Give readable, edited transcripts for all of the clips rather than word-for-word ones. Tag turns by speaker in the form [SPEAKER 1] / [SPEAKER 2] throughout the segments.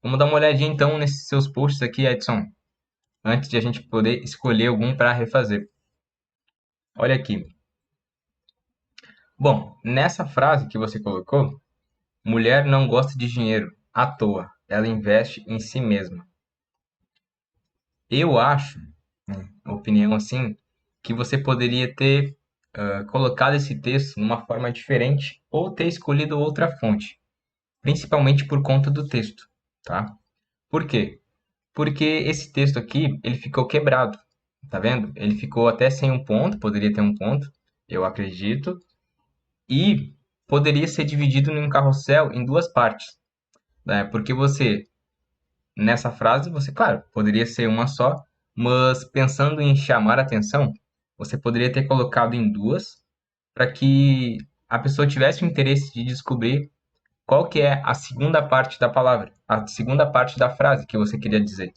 [SPEAKER 1] Vamos dar uma olhadinha então nesses seus posts aqui, Edson, antes de a gente poder escolher algum para refazer. Olha aqui. Bom, nessa frase que você colocou, mulher não gosta de dinheiro à toa, ela investe em si mesma. Eu acho, né, opinião assim, que você poderia ter colocado esse texto numa forma diferente ou ter escolhido outra fonte, principalmente por conta do texto, tá? Por quê? Porque esse texto aqui, ele ficou quebrado, tá vendo? Ele ficou até sem um ponto, poderia ter um ponto, eu acredito, e poderia ser dividido em um carrossel em duas partes, né? Porque você, nessa frase, você, claro, poderia ser uma só, mas pensando em chamar atenção, você poderia ter colocado em duas, para que a pessoa tivesse o interesse de descobrir qual que é a segunda parte da palavra, a segunda parte da frase que você queria dizer,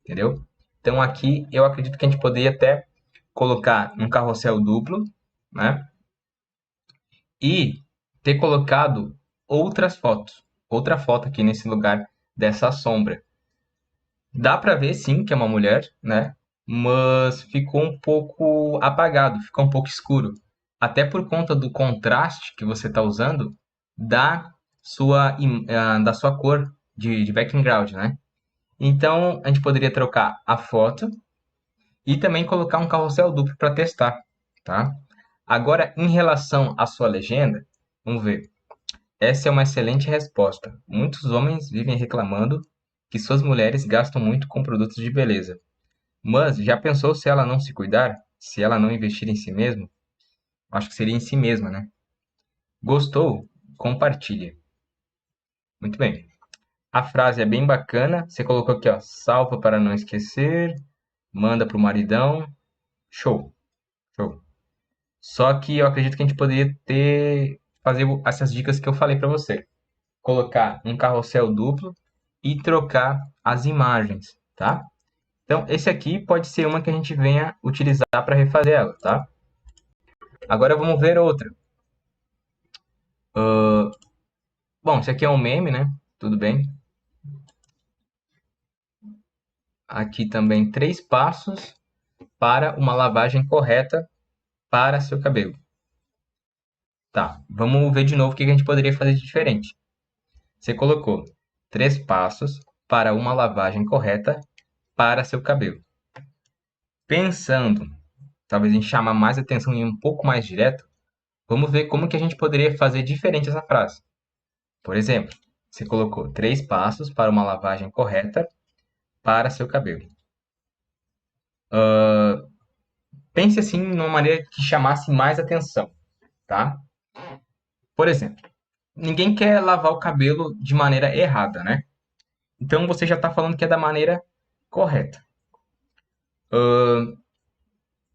[SPEAKER 1] entendeu? Então aqui eu acredito que a gente poderia até colocar um carrossel duplo, né? E ter colocado outras fotos, outra foto aqui nesse lugar dessa sombra. Dá para ver sim que é uma mulher, né? Mas ficou um pouco apagado, ficou um pouco escuro. Até por conta do contraste que você está usando da da sua cor de background, né? Então a gente poderia trocar a foto e também colocar um carrossel duplo para testar, tá? Agora, em relação à sua legenda, vamos ver. Essa é uma excelente resposta. Muitos homens vivem reclamando que suas mulheres gastam muito com produtos de beleza. Mas já pensou se ela não se cuidar? Se ela não investir em si mesma? Acho que seria em si mesma, né? Gostou? Compartilha. Muito bem. A frase é bem bacana. Você colocou aqui, ó, salva para não esquecer, manda pro maridão. Show, show. Só que eu acredito que a gente poderia ter fazer essas dicas que eu falei para você. Colocar um carrossel duplo e trocar as imagens, tá? Então, esse aqui pode ser uma que a gente venha utilizar para refazer ela, tá? Agora vamos ver outra. Bom, esse aqui é um meme, né? Tudo bem. Aqui também 3 passos para uma lavagem correta para seu cabelo. Tá, vamos ver de novo o que a gente poderia fazer de diferente. Você colocou 3 passos para uma lavagem correta para seu cabelo. Pensando, talvez em chamar mais atenção e um pouco mais direto, vamos ver como que a gente poderia fazer diferente essa frase. Por exemplo, você colocou 3 passos para uma lavagem correta para seu cabelo. Pense assim numa maneira que chamasse mais atenção, tá? Por exemplo, ninguém quer lavar o cabelo de maneira errada, né? Então você já está falando que é da maneira correta.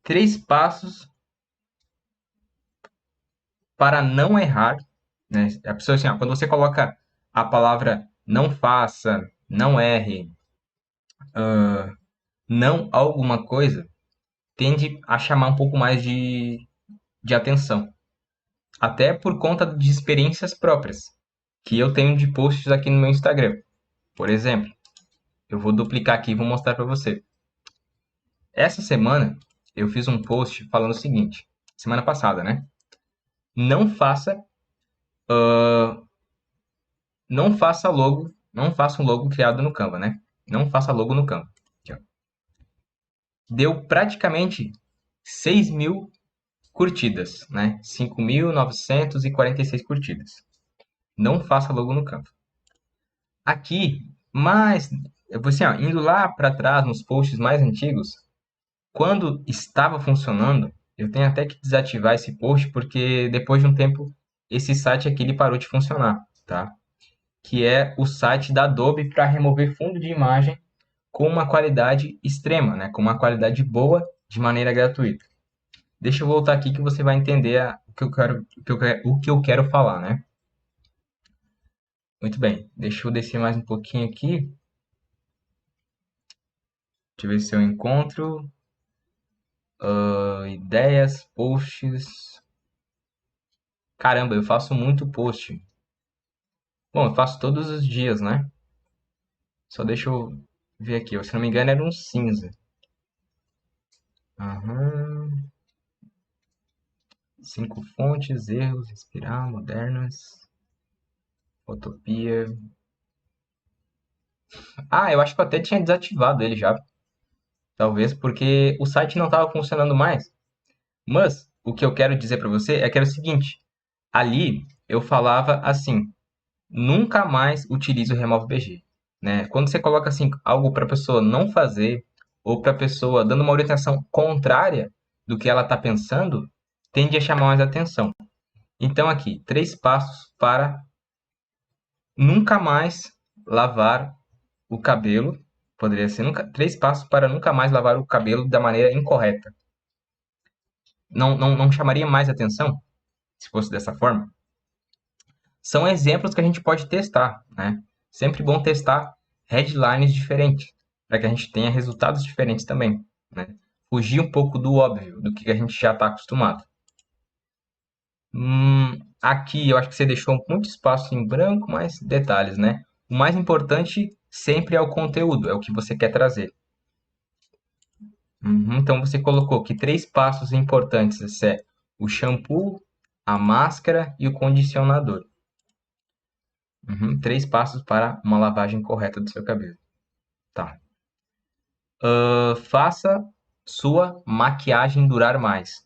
[SPEAKER 1] 3 passos para não errar, né? A pessoa assim, ó, quando você coloca a palavra não faça, não erre, não alguma coisa, tende a chamar um pouco mais de atenção. Até por conta de experiências próprias que eu tenho de posts aqui no meu Instagram. Por exemplo, eu vou duplicar aqui e vou mostrar para você. Essa semana eu fiz um post falando o seguinte, semana passada, né? Não faça, não faça logo, não faça um logo criado no Canva, né? Não faça logo no Canva. Aqui, ó. Deu praticamente 6.000 curtidas, né? 5.946 curtidas. Não faça logo no Canva. Aqui, mas você, ó, indo lá para trás nos posts mais antigos, quando estava funcionando, eu tenho até que desativar esse post porque depois de um tempo esse site aqui ele parou de funcionar, tá? Que é o site da Adobe para remover fundo de imagem com uma qualidade extrema, né? Com uma qualidade boa de maneira gratuita. Deixa eu voltar aqui que você vai entender o que eu quero falar, né? Muito bem, deixa eu descer mais um pouquinho aqui. Deixa eu ver se eu encontro. Ideias, posts. Caramba, eu faço muito post. Bom, eu faço todos os dias, né? Só deixa eu ver aqui, se não me engano era um cinza. Aham. 5 fontes, erros, inspirar, modernas, utopia. Ah, eu acho que eu até tinha desativado ele já. Talvez porque o site não estava funcionando mais. Mas o que eu quero dizer para você é que era o seguinte: ali eu falava assim, nunca mais utilize o Remove BG, né? Quando você coloca assim algo para a pessoa não fazer ou para a pessoa dando uma orientação contrária do que ela está pensando, tende a chamar mais atenção. Então aqui, 3 passos para nunca mais lavar o cabelo. Poderia ser 3 passos para nunca mais lavar o cabelo da maneira incorreta. Não chamaria mais atenção se fosse dessa forma? São exemplos que a gente pode testar, né? Sempre bom testar headlines diferentes, para que a gente tenha resultados diferentes também, né? Fugir um pouco do óbvio, do que a gente já está acostumado. Aqui eu acho que você deixou muito espaço em branco, mas detalhes, né? O mais importante sempre é o conteúdo, é o que você quer trazer. Então você colocou que 3 passos importantes é o shampoo, a máscara e o condicionador. 3 passos para uma lavagem correta do seu cabelo. Tá. Faça sua maquiagem durar mais.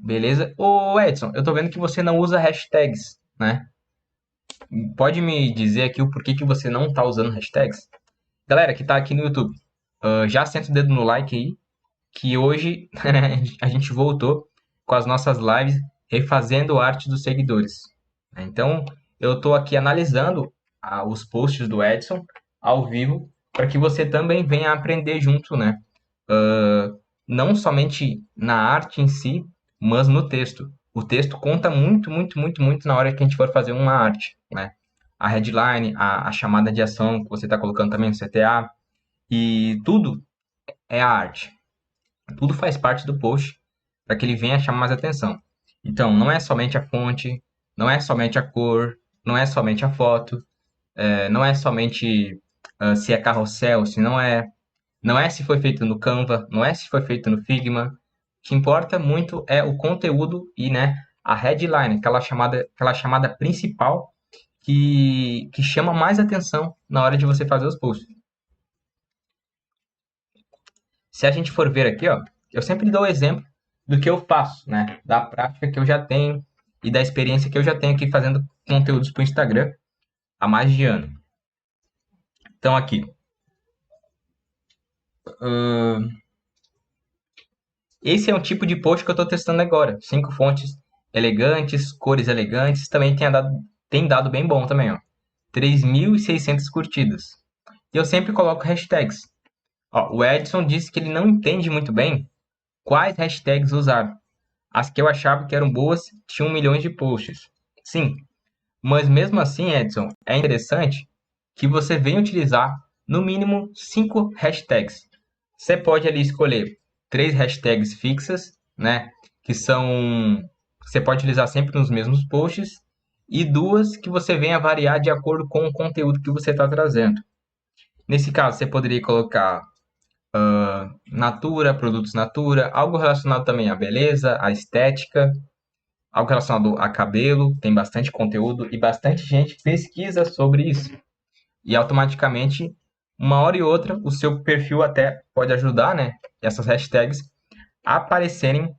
[SPEAKER 1] Beleza? Ô Edson, eu tô vendo que você não usa hashtags, né? Pode me dizer aqui o porquê que você não tá usando hashtags? Galera que tá aqui no YouTube, já senta o dedo no like aí, que hoje a gente voltou com as nossas lives refazendo arte dos seguidores. Então, eu estou aqui analisando os posts do Edson ao vivo para que você também venha aprender junto, né? Não somente na arte em si, mas no texto. O texto conta muito, muito, muito, muito na hora que a gente for fazer uma arte, né? A headline, a chamada de ação que você está colocando também no CTA, e tudo é a arte. Tudo faz parte do post para que ele venha chamar mais atenção. Então, não é somente a fonte, não é somente a cor, não é somente a foto, não é somente se é carrossel, se não é, não é se foi feito no Canva, não é se foi feito no Figma. O que importa muito é o conteúdo e, né, a headline, aquela chamada principal que chama mais atenção na hora de você fazer os posts. Se a gente for ver aqui, ó, eu sempre dou o exemplo do que eu faço, né? Da prática que eu já tenho e da experiência que eu já tenho aqui fazendo conteúdos para o Instagram há mais de ano. Então aqui, esse é um tipo de post que eu estou testando agora. 5 fontes elegantes, cores elegantes, também tem dado bem bom também, ó. 3.600 curtidas. E eu sempre coloco hashtags. Ó, o Edson disse que ele não entende muito bem quais hashtags usar. As que eu achava que eram boas tinham milhões de posts. Sim, mas mesmo assim, Edson, é interessante que você venha utilizar no mínimo 5 hashtags. Você pode ali escolher 3 hashtags fixas, né? Que são. Você pode utilizar sempre nos mesmos posts, e 2 que você venha variar de acordo com o conteúdo que você está trazendo. Nesse caso, você poderia colocar Natura, produtos Natura, algo relacionado também à beleza, à estética, algo relacionado a cabelo, tem bastante conteúdo e bastante gente pesquisa sobre isso. E automaticamente, uma hora e outra, o seu perfil até pode ajudar, né? Essas hashtags a aparecerem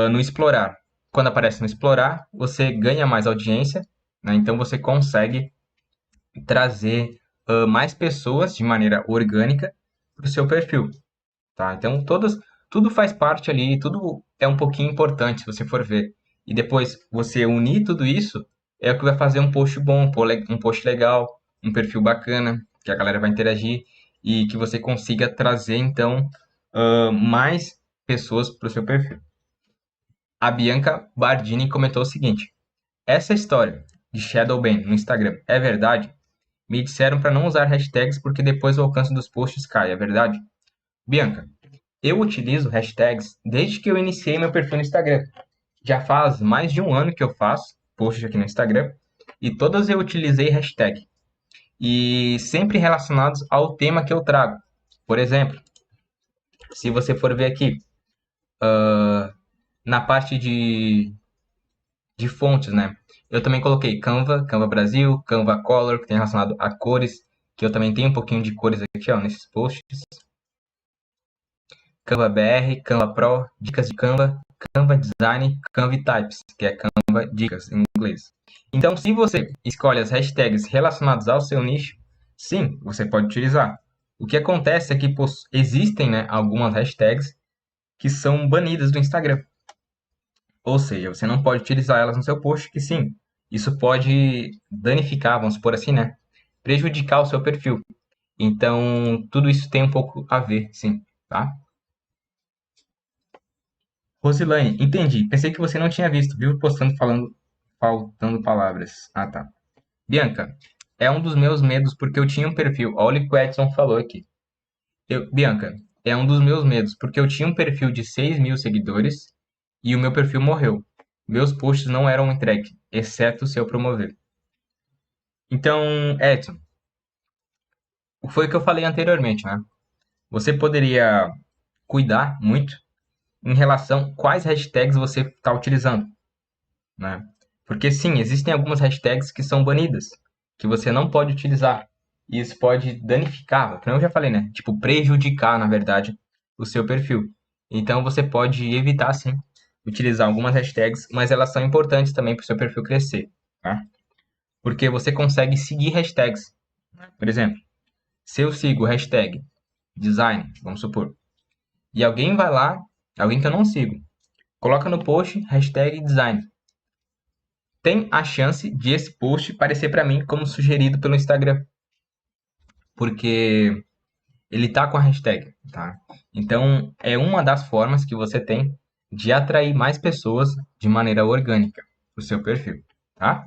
[SPEAKER 1] no explorar. Quando aparece no explorar, você ganha mais audiência, né? Então você consegue trazer mais pessoas de maneira orgânica para o seu perfil. Tá? Então, tudo faz parte ali, tudo é um pouquinho importante, se você for ver. E depois você unir tudo isso, é o que vai fazer um post bom, um post legal, um perfil bacana, que a galera vai interagir e que você consiga trazer, então, mais pessoas para o seu perfil. A Bianca Bardini comentou o seguinte: essa história de Shadow Ban no Instagram é verdade? Me disseram para não usar hashtags porque depois o alcance dos posts cai, é verdade? Bianca, eu utilizo hashtags desde que eu iniciei meu perfil no Instagram. Já faz mais de um ano que eu faço posts aqui no Instagram e todas eu utilizei hashtag. e sempre relacionados ao tema que eu trago. Por exemplo, se você for ver aqui, na parte de fontes, né? Eu também coloquei Canva, Canva Brasil, Canva Color, que tem relacionado a cores, que eu também tenho um pouquinho de cores aqui, ó, nesses posts. Canva BR, Canva Pro, dicas de Canva, Canva Design, Canva Types, que é Canva Dicas em inglês. Então, se você escolhe as hashtags relacionadas ao seu nicho, sim, você pode utilizar. O que acontece é que existem, né, algumas hashtags que são banidas do Instagram. Ou seja, você não pode utilizar elas no seu post, que sim, isso pode danificar, vamos supor assim, né? Prejudicar o seu perfil. Então, tudo isso tem um pouco a ver, sim, tá? Rosilane, entendi. Pensei que você não tinha visto, viu? Postando falando, faltando palavras. Ah, tá. Bianca, é um dos meus medos porque eu tinha um perfil. Olha o que o Edson falou aqui. Bianca, é um dos meus medos porque eu tinha um perfil de 6.000 seguidores e o meu perfil morreu. Meus posts não eram entregues, exceto se eu promover. Então, Edson, foi o que eu falei anteriormente, né? Você poderia cuidar muito em relação a quais hashtags você está utilizando, né? Porque sim, existem algumas hashtags que são banidas, que você não pode utilizar. E isso pode danificar, como eu já falei, né? Tipo, prejudicar, na verdade, o seu perfil. Então você pode evitar, sim, utilizar algumas hashtags, mas elas são importantes também para o seu perfil crescer, tá? Porque você consegue seguir hashtags. Por exemplo, se eu sigo hashtag design, vamos supor, e alguém vai lá, alguém que eu não sigo, coloca no post hashtag design. Tem a chance de esse post aparecer para mim como sugerido pelo Instagram, porque ele tá com a hashtag, tá? Então, é uma das formas que você tem de atrair mais pessoas de maneira orgânica pro seu perfil, tá?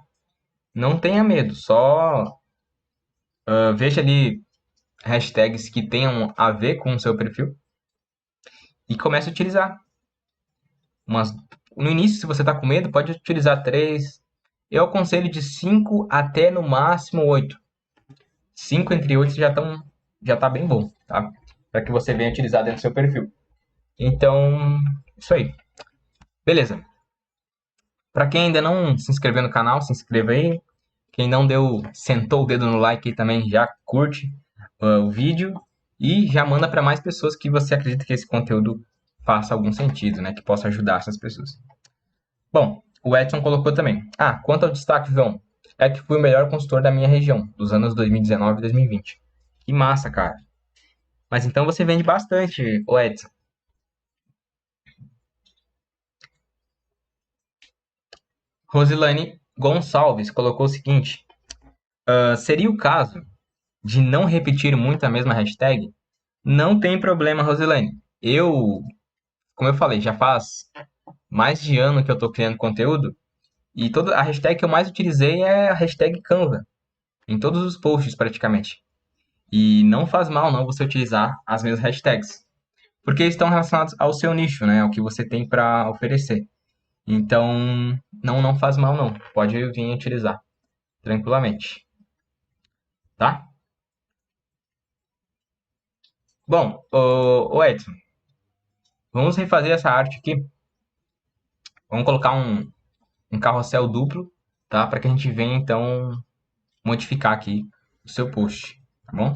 [SPEAKER 1] Não tenha medo, só veja ali hashtags que tenham a ver com o seu perfil e comece a utilizar. Umas... No início, se você está com medo, pode utilizar 3. Eu aconselho de 5 até no máximo 8. 5 entre 8 já tá bem bom, tá? Para que você venha utilizar dentro do seu perfil. Então, isso aí. Beleza. Para quem ainda não se inscreveu no canal, se inscreva aí. Quem não sentou o dedo no like aí também, já curte o vídeo e já manda para mais pessoas que você acredita que esse conteúdo faça algum sentido, né? Que possa ajudar essas pessoas. Bom, o Edson colocou também. Ah, quanto ao destaque, João, é que fui o melhor consultor da minha região, dos anos 2019 e 2020. Que massa, cara. Mas então você vende bastante, o Edson. Rosilane Gonçalves colocou o seguinte: seria o caso de não repetir muito a mesma hashtag? Não tem problema, Rosilane. Como eu falei, já faz mais de ano que eu estou criando conteúdo e toda a hashtag que eu mais utilizei é a hashtag Canva, em todos os posts praticamente. E não faz mal não você utilizar as mesmas hashtags, porque estão relacionados ao seu nicho, né, ao que você tem para oferecer. Então, não faz mal não. Pode vir utilizar tranquilamente, tá? Bom, o Edson, vamos refazer essa arte aqui. Vamos colocar um carrossel duplo, tá? Para que a gente venha então modificar aqui o seu post, tá bom?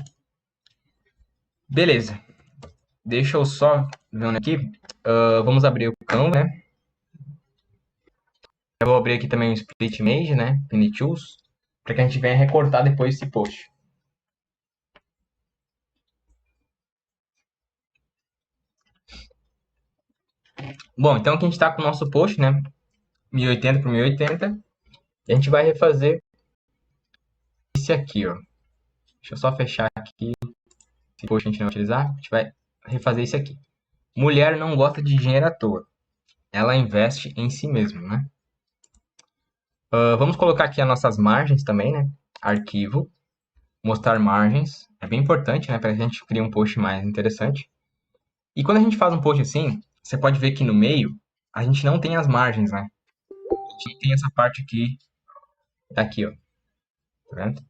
[SPEAKER 1] Beleza. Deixa eu só ver um aqui. Vamos abrir o Canva, né? Eu vou abrir aqui também o Split Image, né? Pin Tools, para que a gente venha recortar depois esse post. Bom, então aqui a gente está com o nosso post, né? 1080 por 1080. E a gente vai refazer esse aqui, ó. Deixa eu só fechar aqui. Esse post a gente não vai utilizar. A gente vai refazer esse aqui. Mulher não gosta de dinheiro à toa. Ela investe em si mesma, né? Vamos colocar aqui as nossas margens também, né? Arquivo, mostrar margens. É bem importante, né? Para a gente criar um post mais interessante. E quando a gente faz um post assim, você pode ver que no meio a gente não tem as margens, né? A gente tem essa parte aqui, ó. Tá vendo?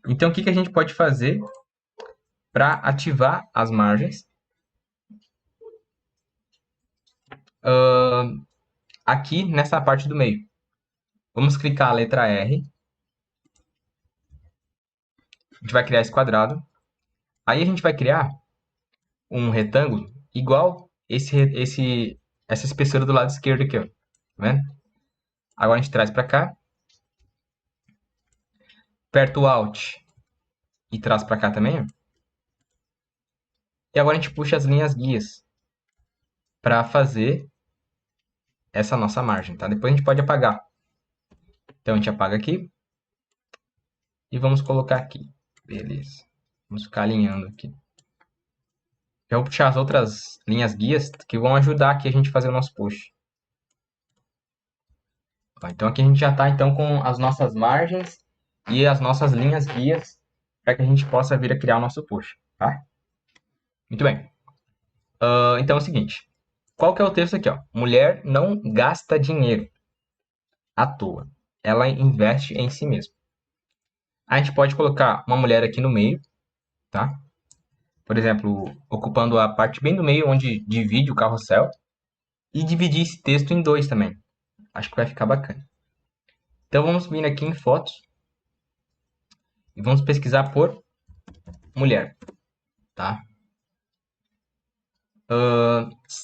[SPEAKER 1] Então, o que a gente pode fazer para ativar as margens? Aqui nessa parte do meio. Vamos clicar a letra R. A gente vai criar esse quadrado. Aí a gente vai criar um retângulo igual essa espessura do lado esquerdo aqui, ó. Tá vendo? Agora a gente traz para cá, aperta o Alt e traz para cá também, ó. E agora a gente puxa as linhas guias para fazer essa nossa margem, tá? Depois a gente pode apagar. Então a gente apaga aqui e vamos colocar aqui. Beleza. Vamos ficar alinhando aqui. Eu vou puxar as outras linhas guias que vão ajudar aqui a gente a fazer o nosso push. Então aqui a gente já está então com as nossas margens e as nossas linhas guias para que a gente possa vir a criar o nosso push, tá? Muito bem. Então é o seguinte. Qual que é o texto aqui, ó? Mulher não gasta dinheiro à toa. Ela investe em si mesma. A gente pode colocar uma mulher aqui no meio, tá? Por exemplo, ocupando a parte bem do meio onde divide o carrossel e dividir esse texto em dois também. Acho que vai ficar bacana. Então vamos vir aqui em fotos e vamos pesquisar por mulher, tá?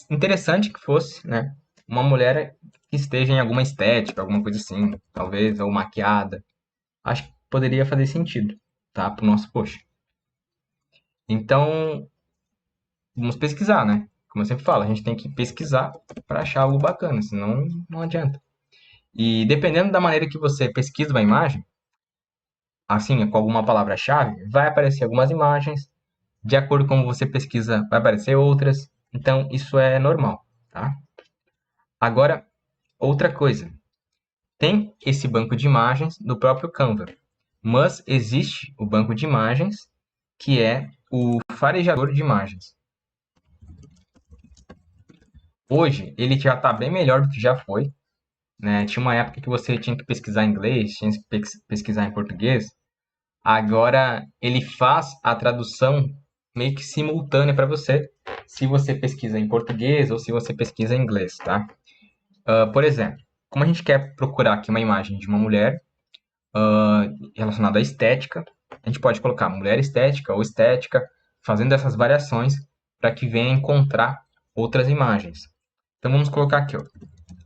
[SPEAKER 1] Interessante que fosse, né? Uma mulher que esteja em alguma estética, alguma coisa assim, talvez, ou maquiada. Acho que poderia fazer sentido, tá? Para o nosso post. Então, vamos pesquisar, né? Como eu sempre falo, a gente tem que pesquisar para achar algo bacana, senão não adianta. E dependendo da maneira que você pesquisa uma imagem, assim, com alguma palavra-chave, vai aparecer algumas imagens, de acordo com como você pesquisa, vai aparecer outras. Então, isso é normal, tá? Agora, outra coisa, tem esse banco de imagens no próprio Canva, mas existe o banco de imagens que é o farejador de imagens. Hoje, ele já está bem melhor do que já foi, né? Tinha uma época que você tinha que pesquisar em inglês, tinha que pesquisar em português. Agora, ele faz a tradução meio que simultânea para você, se você pesquisa em português ou se você pesquisa em inglês, tá? Por exemplo, como a gente quer procurar aqui uma imagem de uma mulher relacionada à estética, a gente pode colocar mulher estética ou estética, fazendo essas variações para que venha encontrar outras imagens. Então vamos colocar aqui, ó,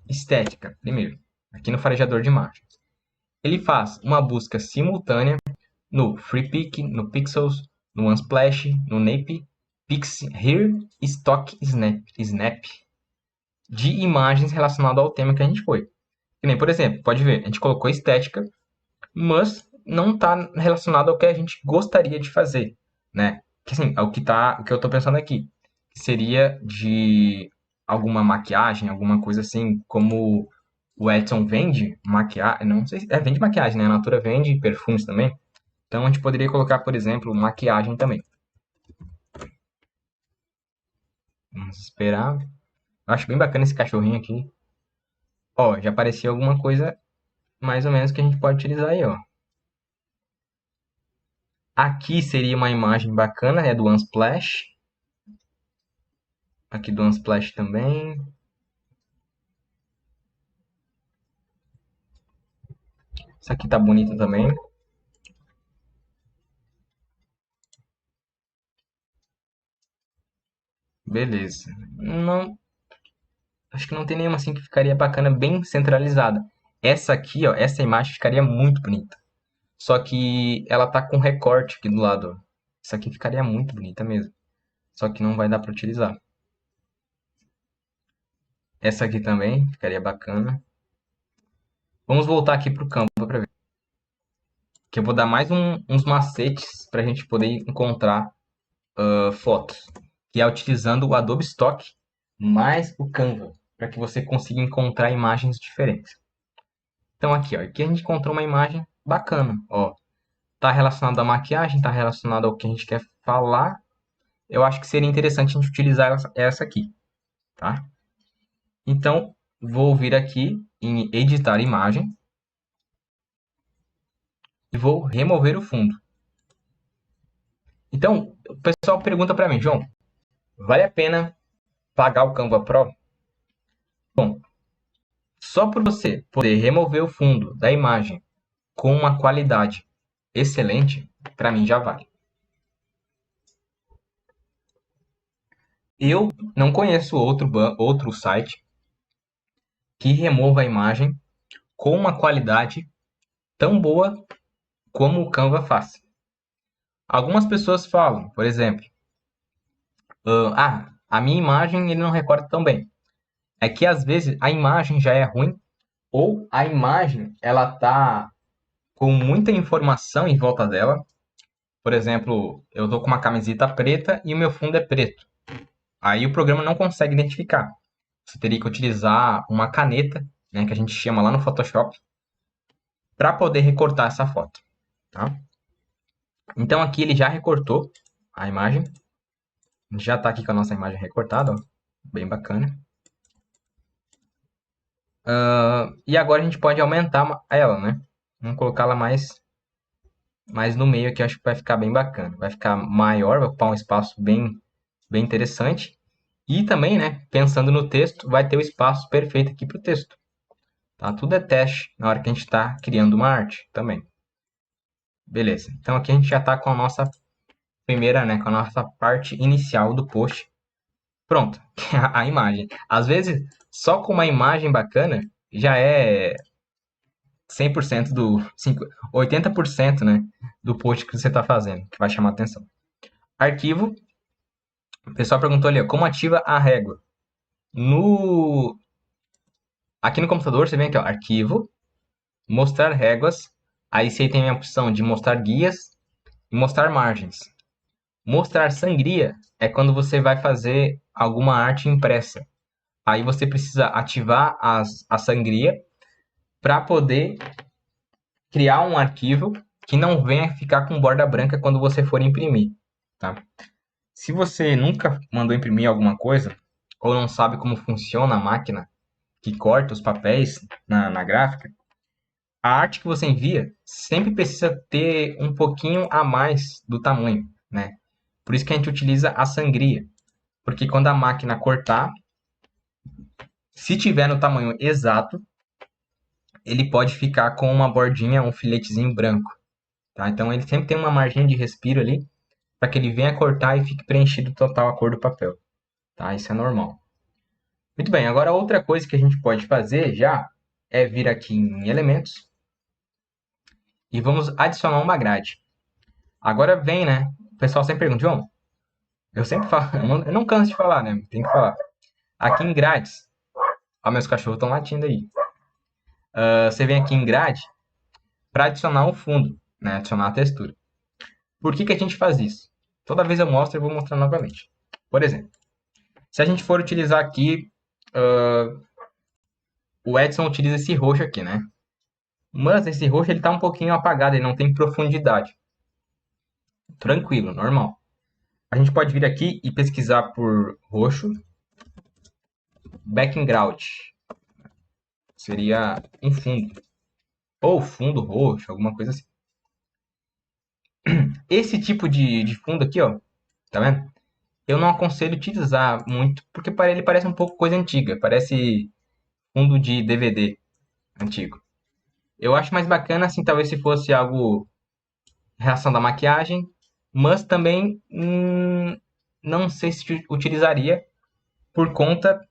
[SPEAKER 1] estética, primeiro, aqui no farejador de imagens. Ele faz uma busca simultânea no FreePic, no Pixels, no Unsplash, no Nape, Pix Here, Stock Snap de imagens relacionadas ao tema que a gente foi. Que nem, por exemplo, pode ver, a gente colocou estética, mas não está relacionado ao que a gente gostaria de fazer, né? Que assim, é o que eu estou pensando aqui, que seria de alguma maquiagem, alguma coisa assim, como o Edson vende maquiagem, não sei, vende maquiagem, né? A Natura vende perfumes também. Então a gente poderia colocar, por exemplo, maquiagem também. Vamos esperar. Eu acho bem bacana esse cachorrinho aqui. Ó, já apareceu alguma coisa mais ou menos que a gente pode utilizar aí, ó. Aqui seria uma imagem bacana, é do Unsplash. Aqui do Unsplash também. Essa aqui tá bonita também. Beleza. Não, acho que não tem nenhuma assim que ficaria bacana, bem centralizada. Essa aqui, ó, essa imagem ficaria muito bonita. Só que ela tá com recorte aqui do lado, ó. Essa aqui ficaria muito bonita mesmo. Só que não vai dar para utilizar. Essa aqui também ficaria bacana. Vamos voltar aqui pro campo para ver. Que eu vou dar mais uns macetes para a gente poder encontrar fotos. Que é utilizando o Adobe Stock mais o Canva. Para que você consiga encontrar imagens diferentes. Então aqui, ó, aqui a gente encontrou uma imagem bacana, ó. Tá relacionado à maquiagem, tá relacionado ao que a gente quer falar. Eu acho que seria interessante a gente utilizar essa aqui, tá? Então, vou vir aqui em editar imagem e vou remover o fundo. Então, o pessoal pergunta para mim, João, vale a pena pagar o Canva Pro? Bom, só por você poder remover o fundo da imagem com uma qualidade excelente, para mim já vale. Eu não conheço outro site que remova a imagem com uma qualidade tão boa como o Canva faz. Algumas pessoas falam, por exemplo, a minha imagem ele não recorta tão bem. É que às vezes a imagem já é ruim ou a imagem ela tá com muita informação em volta dela. Por exemplo, eu tô com uma camiseta preta e o meu fundo é preto. Aí o programa não consegue identificar. Você teria que utilizar uma caneta, né, que a gente chama lá no Photoshop, para poder recortar essa foto, tá? Então aqui ele já recortou a imagem. Já está aqui com a nossa imagem recortada, ó. Bem bacana. E agora a gente pode aumentar ela, né? Vamos colocá-la mais no meio aqui, acho que vai ficar bem bacana. Vai ficar maior, vai ocupar um espaço bem interessante. E também, né, pensando no texto, vai ter o espaço perfeito aqui para o texto. Tá? Tudo é teste na hora que a gente está criando uma arte também. Beleza. Então aqui a gente já está com a nossa primeira, né, com a nossa parte inicial do post. Pronto, a imagem. Às vezes, só com uma imagem bacana, já é 100% 80%, né, do post que você está fazendo, que vai chamar atenção. Arquivo, o pessoal perguntou ali, ó, como ativa a régua? Aqui no computador, você vem aqui, ó, arquivo, mostrar réguas, aí você tem a opção de mostrar guias e mostrar margens. Mostrar sangria é quando você vai fazer alguma arte impressa. Aí você precisa ativar a sangria para poder criar um arquivo que não venha ficar com borda branca quando você for imprimir, tá? Se você nunca mandou imprimir alguma coisa ou não sabe como funciona a máquina que corta os papéis na gráfica, a arte que você envia sempre precisa ter um pouquinho a mais do tamanho, né? Por isso que a gente utiliza a sangria, porque quando a máquina cortar, se tiver no tamanho exato, ele pode ficar com uma bordinha, um filetezinho branco, tá? Então ele sempre tem uma margem de respiro ali para que ele venha cortar e fique preenchido total a cor do papel, tá? Isso é normal. Muito bem, agora outra coisa que a gente pode fazer já é vir aqui em elementos e vamos adicionar uma grade. Agora vem, né? O pessoal sempre pergunta, João, eu sempre falo, eu não canso de falar, né? Tem que falar. Aqui em grades, ó, meus cachorros estão latindo aí. Você vem aqui em grade para adicionar um fundo, né? Adicionar a textura. Por que a gente faz isso? Toda vez eu mostro e vou mostrar novamente. Por exemplo, se a gente for utilizar aqui, o Edson utiliza esse roxo aqui, né? Mas esse roxo ele tá um pouquinho apagado, ele não tem profundidade. Tranquilo, normal. A gente pode vir aqui e pesquisar por roxo, background. Seria um fundo. Ou fundo roxo, alguma coisa assim. Esse tipo de fundo aqui, ó, tá vendo? Eu não aconselho utilizar muito, porque para ele parece um pouco coisa antiga, parece fundo de DVD antigo. Eu acho mais bacana assim, talvez se fosse algo reação da maquiagem, mas também não sei se utilizaria por conta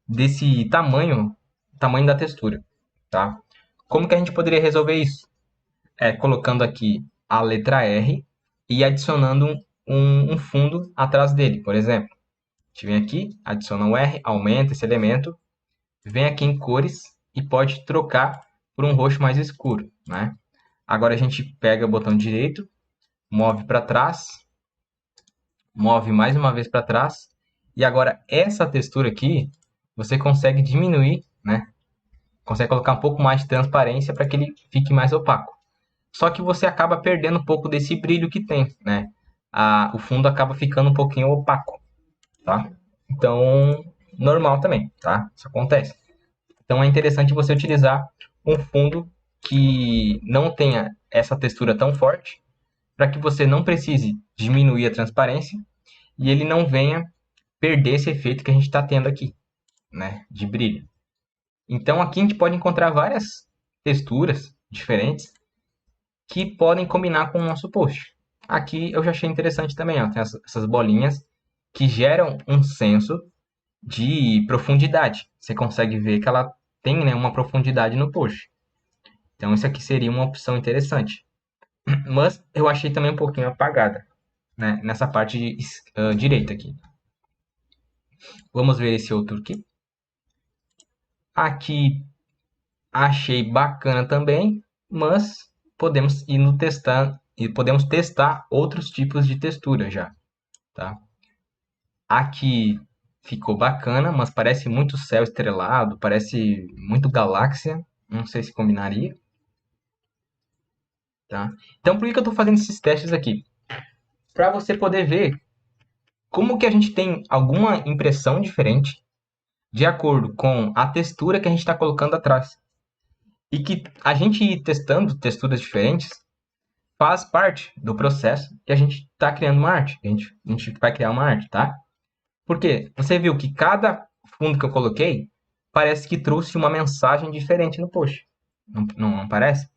[SPEAKER 1] desse tamanho da textura, tá? Como que a gente poderia resolver isso? Colocando aqui a letra R e adicionando um fundo atrás dele, por exemplo. A gente vem aqui, adiciona o R, aumenta esse elemento, vem aqui em cores e pode trocar por um roxo mais escuro, né? Agora a gente pega o botão direito, move para trás, move mais uma vez para trás, e agora essa textura aqui, você consegue diminuir, né? Consegue colocar um pouco mais de transparência para que ele fique mais opaco. Só que você acaba perdendo um pouco desse brilho que tem, né? O fundo acaba ficando um pouquinho opaco, tá? Então, normal também, tá? Isso acontece. Então é interessante você utilizar um fundo que não tenha essa textura tão forte, para que você não precise diminuir a transparência e ele não venha perder esse efeito que a gente está tendo aqui, né, de brilho. Então aqui a gente pode encontrar várias texturas diferentes que podem combinar com o nosso post. Aqui eu já achei interessante também, ó, tem essas bolinhas que geram um senso de profundidade. Você consegue ver que ela tem, né, uma profundidade no post. Então isso aqui seria uma opção interessante. Mas eu achei também um pouquinho apagada, né, nessa parte direita aqui. Vamos ver esse outro aqui. Aqui achei bacana também, mas podemos ir no testar e podemos testar outros tipos de textura já, tá? Aqui ficou bacana, mas parece muito céu estrelado, parece muito galáxia, não sei se combinaria, tá? Então por que eu estou fazendo esses testes aqui? Para você poder ver como que a gente tem alguma impressão diferente de acordo com a textura que a gente está colocando atrás. E que a gente ir testando texturas diferentes faz parte do processo que a gente está criando uma arte. A gente vai criar uma arte, tá? Porque você viu que cada fundo que eu coloquei parece que trouxe uma mensagem diferente no post. Não parece?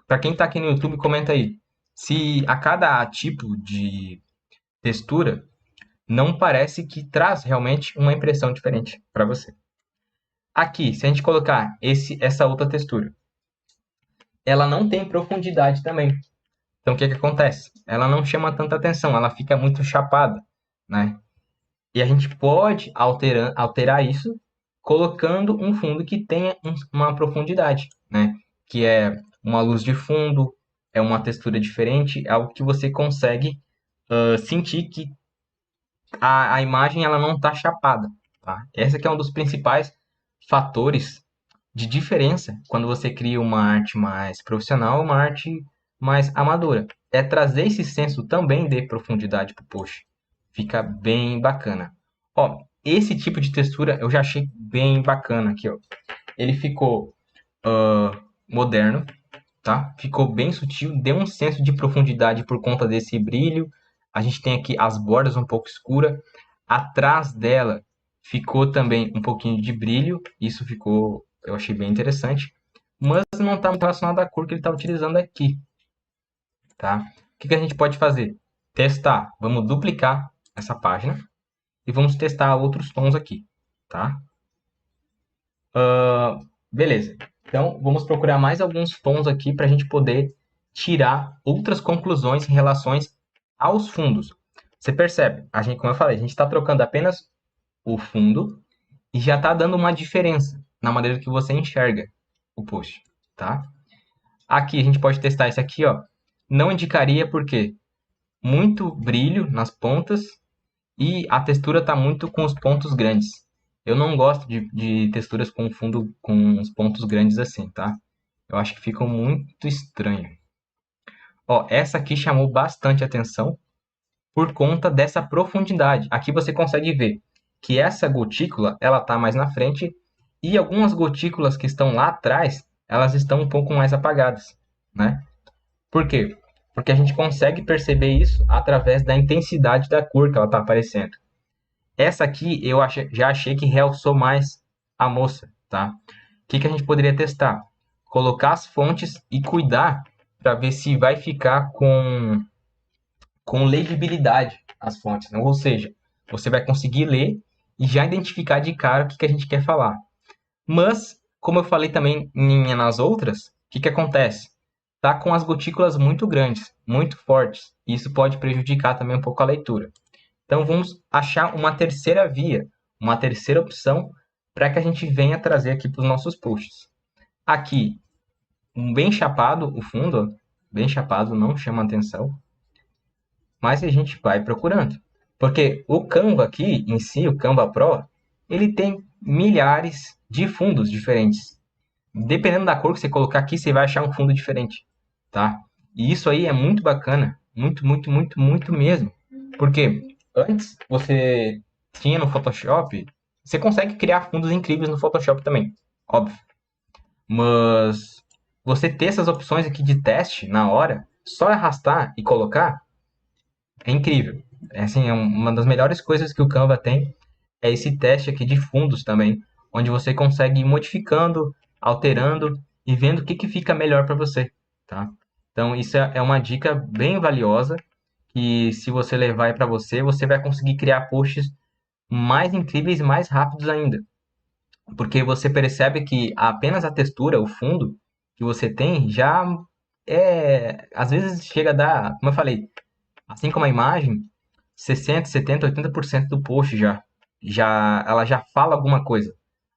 [SPEAKER 1] Para quem está aqui no YouTube, comenta aí. Se a cada tipo de textura não parece que traz realmente uma impressão diferente para você. Aqui, se a gente colocar essa outra textura, ela não tem profundidade também. Então, o que acontece? Ela não chama tanta atenção, ela fica muito chapada, né? E a gente pode alterar isso colocando um fundo que tenha uma profundidade, né? Que é uma luz de fundo, é uma textura diferente, é algo que você consegue sentir que a imagem ela não está chapada, tá? Esse aqui é um dos principais fatores de diferença quando você cria uma arte mais profissional, uma arte mais amadora. É trazer esse senso também de profundidade para o post. Fica bem bacana. Ó, esse tipo de textura eu já achei bem bacana aqui, ó. Ele ficou moderno, tá? Ficou bem sutil, deu um senso de profundidade por conta desse brilho. A gente tem aqui as bordas um pouco escuras. Atrás dela ficou também um pouquinho de brilho. Isso ficou, eu achei bem interessante. Mas não está muito relacionado à cor que ele está utilizando aqui, tá? O que a gente pode fazer? Testar. Vamos duplicar essa página e vamos testar outros tons aqui, tá? Beleza. Então, vamos procurar mais alguns tons aqui para a gente poder tirar outras conclusões em relação aos fundos. Você percebe? Como eu falei, a gente está trocando apenas o fundo e já está dando uma diferença na maneira que você enxerga o post, tá? Aqui a gente pode testar esse aqui, ó. Não indicaria porque muito brilho nas pontas e a textura está muito com os pontos grandes. Eu não gosto de texturas com fundo com os pontos grandes assim, tá? Eu acho que fica muito estranho. Ó, essa aqui chamou bastante atenção por conta dessa profundidade. Aqui você consegue ver que essa gotícula, ela tá mais na frente e algumas gotículas que estão lá atrás, elas estão um pouco mais apagadas, né? Por quê? Porque a gente consegue perceber isso através da intensidade da cor que ela tá aparecendo. Essa aqui já achei que realçou mais a moça, tá? O que a gente poderia testar? Colocar as fontes e cuidar para ver se vai ficar com legibilidade as fontes, né? Ou seja, você vai conseguir ler e já identificar de cara o que a gente quer falar. Mas, como eu falei também nas outras, o que acontece? Tá com as gotículas muito grandes, muito fortes. E isso pode prejudicar também um pouco a leitura. Então vamos achar uma terceira via, uma terceira opção para que a gente venha trazer aqui para os nossos posts. Aqui, um bem chapado o fundo, ó, bem chapado, não chama atenção, mas a gente vai procurando. Porque o Canva aqui, em si, o Canva Pro, ele tem milhares de fundos diferentes. Dependendo da cor que você colocar aqui, você vai achar um fundo diferente, tá? E isso aí é muito bacana, muito, muito, muito, muito mesmo. Porque antes você tinha no Photoshop, você consegue criar fundos incríveis no Photoshop também, óbvio. Mas você ter essas opções aqui de teste na hora Só arrastar e colocar é incrível. É, assim, uma das melhores coisas que o Canva tem é esse teste aqui de fundos também, onde você consegue ir modificando, alterando e vendo o que, que fica melhor para você, tá? Então, isso é uma dica bem valiosa que se você levar para você, você vai conseguir criar posts mais incríveis e mais rápidos ainda. Porque você percebe que apenas a textura, o fundo que você tem, já às vezes chega a dar, como eu falei, assim como a imagem, 60, 70, 80% do post ela já fala alguma coisa.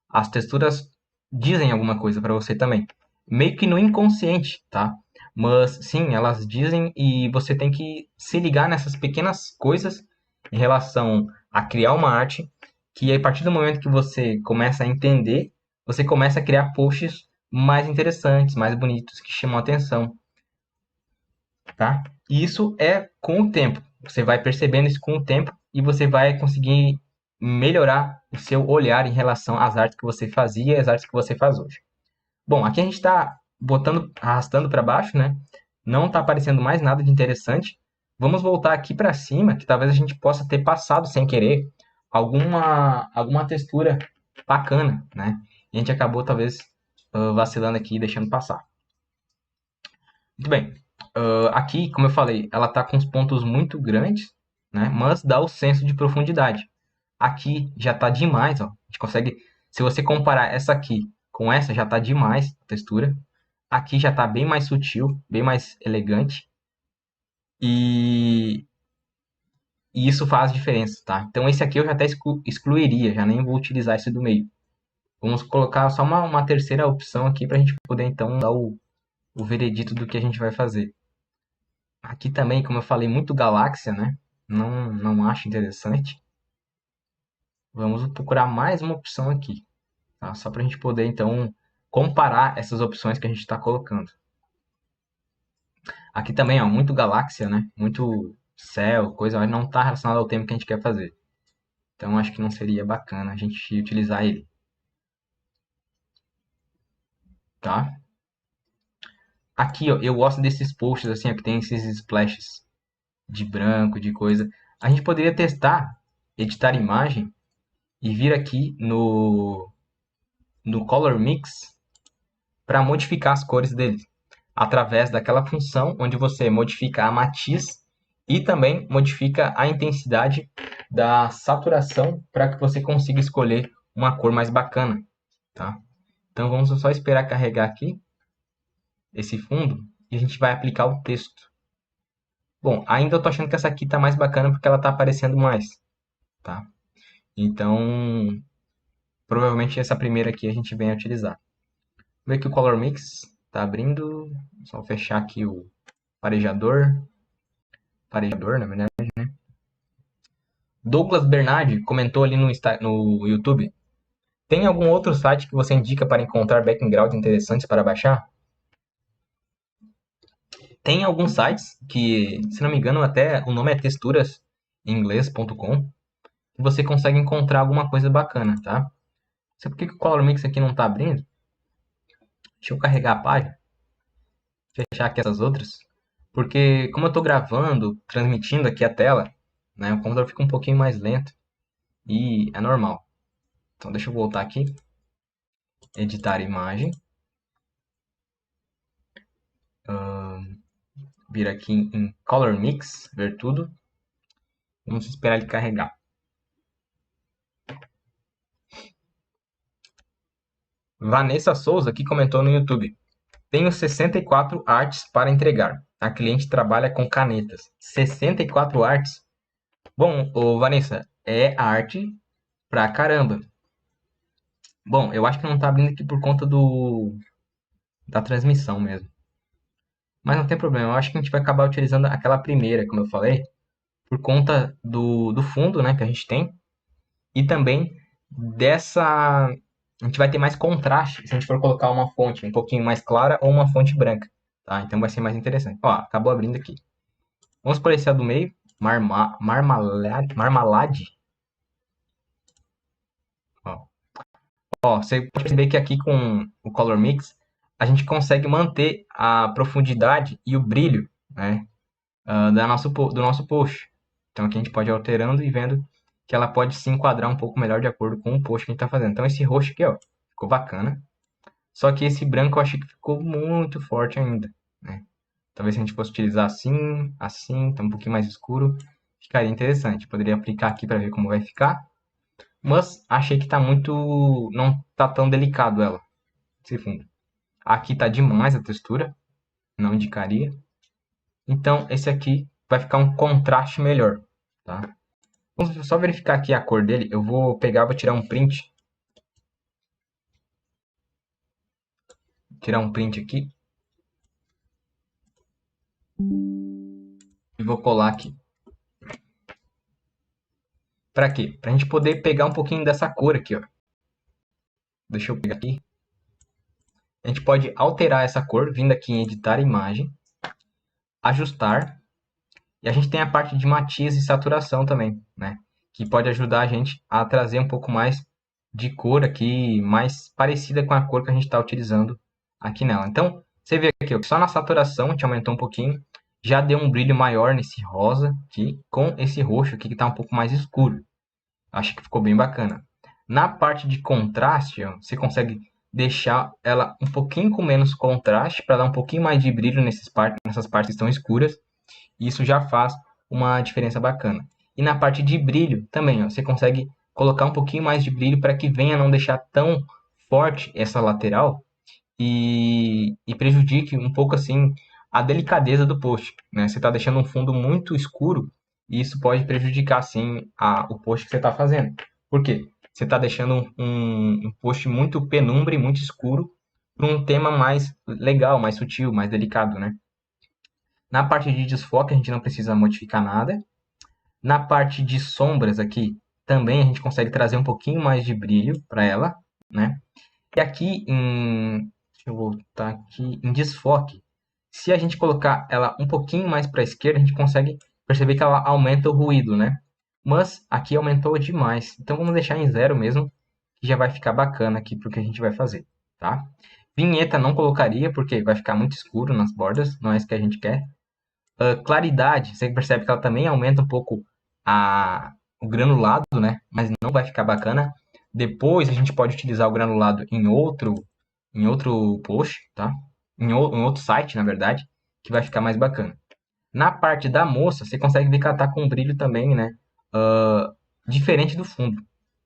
[SPEAKER 1] As texturas dizem alguma coisa para você também. Meio que no inconsciente, tá? Mas sim, elas dizem e você tem que se ligar nessas pequenas coisas em relação a criar uma arte, que a partir do momento que você começa a entender, você começa a criar posts mais interessantes, mais bonitos, que chamam a atenção, tá? E isso é com o tempo. Você vai percebendo isso com o tempo e você vai conseguir melhorar o seu olhar em relação às artes que você fazia e às artes que você faz hoje. Bom, aqui a gente está botando, arrastando para baixo, né? Não está aparecendo mais nada de interessante. Vamos voltar aqui para cima, que talvez a gente possa ter passado sem querer alguma textura bacana, né? E a gente acabou talvez vacilando aqui e deixando passar. Muito bem. Aqui, como eu falei, ela está com os pontos muito grandes, né? Mas dá o senso de profundidade. Aqui já está demais, ó. A gente consegue, se você comparar essa aqui com essa, já está demais a textura. Aqui já está bem mais sutil, bem mais elegante. E, e isso faz diferença, tá? Então esse aqui eu já até excluiria, já nem vou utilizar esse do meio. Vamos colocar só uma terceira opção aqui para a gente poder então dar o veredito do que a gente vai fazer. Aqui também, como eu falei, muito galáxia, né? Não acho interessante. Vamos procurar mais uma opção aqui, tá? Só para a gente poder, então, comparar essas opções que a gente está colocando. Aqui também, ó, muito galáxia, né? Muito céu, coisa, mas não está relacionado ao tema que a gente quer fazer. Então, acho que não seria bacana a gente utilizar ele, tá? Aqui, ó, eu gosto desses posts, assim, ó, que tem esses splashes de branco, de coisa. A gente poderia testar, editar imagem e vir aqui no Color Mix para modificar as cores dele, através daquela função onde você modifica a matiz e também modifica a intensidade da saturação para que você consiga escolher uma cor mais bacana, tá? Então vamos só esperar carregar aqui esse fundo e a gente vai aplicar o texto. Bom, ainda eu tô achando que essa aqui tá mais bacana porque ela tá aparecendo mais, tá? Então, provavelmente essa primeira aqui a gente vem a utilizar. Vamos ver que o Color Mix tá abrindo. Só fechar aqui o parejador. Parejador, na verdade, né? Douglas Bernardi comentou ali no YouTube. Tem algum outro site que você indica para encontrar backgrounds interessantes para baixar? Tem alguns sites que, se não me engano, até o nome é texturasinglês.com, que você consegue encontrar alguma coisa bacana, tá? Não sei por que o Color Mix aqui não está abrindo. Deixa eu carregar a página, fechar aqui essas outras. Porque como eu estou gravando, transmitindo aqui a tela, né, o computador fica um pouquinho mais lento e é normal. Então deixa eu voltar aqui, editar imagem, vir aqui em Color Mix, ver tudo. Vamos esperar ele carregar. Vanessa Souza aqui comentou no YouTube. Tenho 64 artes para entregar. A cliente trabalha com canetas. 64 artes? Bom, ô Vanessa, é arte pra caramba. Bom, eu acho que não tá abrindo aqui por conta da transmissão mesmo. Mas não tem problema, eu acho que a gente vai acabar utilizando aquela primeira, como eu falei, por conta do fundo, né, que a gente tem. E também dessa. A gente vai ter mais contraste se a gente for colocar uma fonte um pouquinho mais clara ou uma fonte branca. Tá? Então vai ser mais interessante. Ó, acabou abrindo aqui. Vamos por esse do meio. Marmalade. Ó. Ó, você pode perceber que aqui com o Color Mix a gente consegue manter a profundidade e o brilho né, do nosso post. Então aqui a gente pode ir alterando e vendo que ela pode se enquadrar um pouco melhor de acordo com o post que a gente está fazendo. Então esse roxo aqui, ó, ficou bacana. Só que esse branco eu achei que ficou muito forte ainda, né? Talvez se a gente fosse utilizar assim, assim, tá um pouquinho mais escuro, ficaria interessante. Poderia aplicar aqui para ver como vai ficar. Mas achei que tá muito... não tá tão delicado ela, esse fundo. Aqui tá demais a textura, não indicaria. Então esse aqui vai ficar um contraste melhor, tá? Vamos só verificar aqui a cor dele. Eu vou pegar, vou tirar um print. Tirar um print aqui. E vou colar aqui. Para quê? Para a gente poder pegar um pouquinho dessa cor aqui, ó. Deixa eu pegar aqui. A gente pode alterar essa cor, vindo aqui em editar imagem, ajustar, e a gente tem a parte de matiz e saturação também, né? Que pode ajudar a gente a trazer um pouco mais de cor aqui, mais parecida com a cor que a gente está utilizando aqui nela. Então, você vê aqui, ó, que só na saturação a gente aumentou um pouquinho, já deu um brilho maior nesse rosa aqui, com esse roxo aqui que está um pouco mais escuro. Acho que ficou bem bacana. Na parte de contraste, ó, você consegue deixar ela um pouquinho com menos contraste para dar um pouquinho mais de brilho nessas partes que estão escuras. E isso já faz uma diferença bacana. E na parte de brilho também, ó, você consegue colocar um pouquinho mais de brilho para que venha não deixar tão forte essa lateral e prejudique um pouco assim a delicadeza do post, né? Você está deixando um fundo muito escuro e isso pode prejudicar assim o post que você está fazendo. Por quê? Você está deixando um post muito penumbre, muito escuro, para um tema mais legal, mais sutil, mais delicado, né? Na parte de desfoque a gente não precisa modificar nada. Na parte de sombras aqui também a gente consegue trazer um pouquinho mais de brilho para ela, né? E aqui deixa eu voltar aqui em desfoque. Se a gente colocar ela um pouquinho mais para a esquerda, a gente consegue perceber que ela aumenta o ruído, né? Mas aqui aumentou demais. Então vamos deixar em zero mesmo, que já vai ficar bacana aqui para o que a gente vai fazer, tá? Vinheta não colocaria, porque vai ficar muito escuro nas bordas, não é isso que a gente quer. Claridade, você percebe que ela também aumenta um pouco o granulado, né? Mas não vai ficar bacana. Depois a gente pode utilizar o granulado em outro post, tá? Em outro site, na verdade, que vai ficar mais bacana. Na parte da moça, você consegue ver que ela tá com um brilho também, né? Diferente do fundo.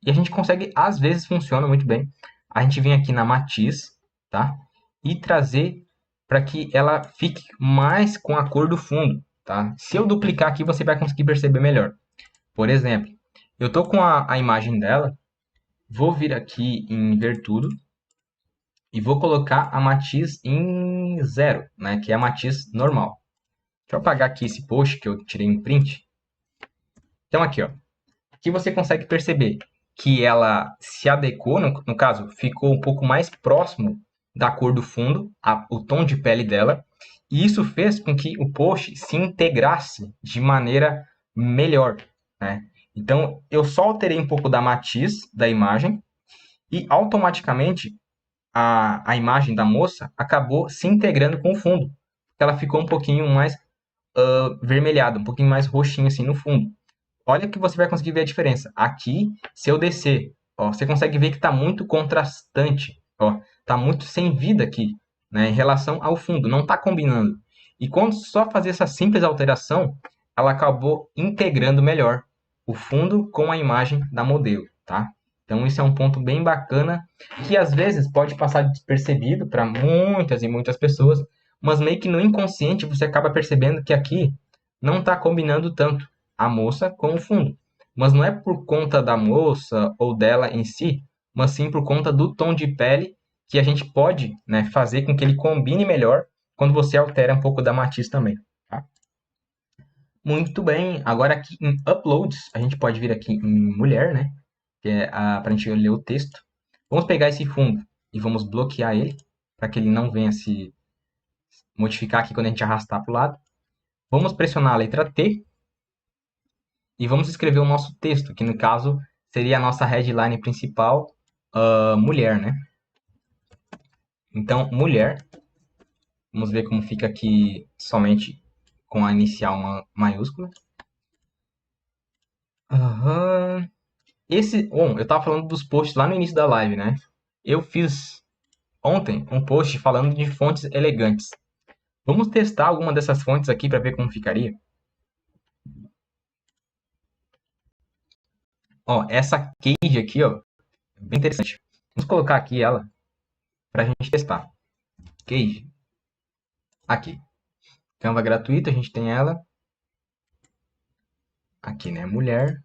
[SPEAKER 1] E a gente consegue, às vezes funciona muito bem, a gente vem aqui na matiz, tá? E trazer para que ela fique mais com a cor do fundo, tá? Se eu duplicar aqui, você vai conseguir perceber melhor. Por exemplo, eu tô com a imagem dela, vou vir aqui em ver tudo e vou colocar a matiz em zero, né? Que é a matiz normal. Deixa eu apagar aqui esse post que eu tirei em print. Então aqui, ó, aqui você consegue perceber que ela se adequou, no caso, ficou um pouco mais próximo da cor do fundo, o tom de pele dela, e isso fez com que o post se integrasse de maneira melhor, né? Então, eu só alterei um pouco da matiz da imagem e automaticamente a imagem da moça acabou se integrando com o fundo. Ela ficou um pouquinho mais vermelhada, um pouquinho mais roxinha assim no fundo. Olha que você vai conseguir ver a diferença. Aqui, se eu descer, ó, você consegue ver que está muito contrastante. Ó, tá muito sem vida aqui, né, em relação ao fundo, não está combinando. E quando só fazer essa simples alteração, ela acabou integrando melhor o fundo com a imagem da modelo, tá? Então isso é um ponto bem bacana que às vezes pode passar despercebido para muitas e muitas pessoas, mas meio que no inconsciente você acaba percebendo que aqui não está combinando tanto a moça com o fundo. Mas não é por conta da moça ou dela em si, mas sim por conta do tom de pele que a gente pode, né, fazer com que ele combine melhor quando você altera um pouco da matiz também. Tá? Muito bem, agora aqui em Uploads, a gente pode vir aqui em Mulher, né, que é para a gente ler o texto. Vamos pegar esse fundo e vamos bloquear ele, para que ele não venha se modificar aqui quando a gente arrastar para o lado. Vamos pressionar a letra T e vamos escrever o nosso texto, que no caso seria a nossa headline principal, mulher, né? Então, mulher, vamos ver como fica aqui somente com a inicial maiúscula. Aham. Bom, eu tava falando dos posts lá no início da live, né? Eu fiz ontem um post falando de fontes elegantes. Vamos testar alguma dessas fontes aqui para ver como ficaria. Ó, essa cage aqui, ó, é bem interessante. Vamos colocar aqui ela para a gente testar. Cage. Aqui. Canva gratuita, a gente tem ela. Aqui, né? Mulher.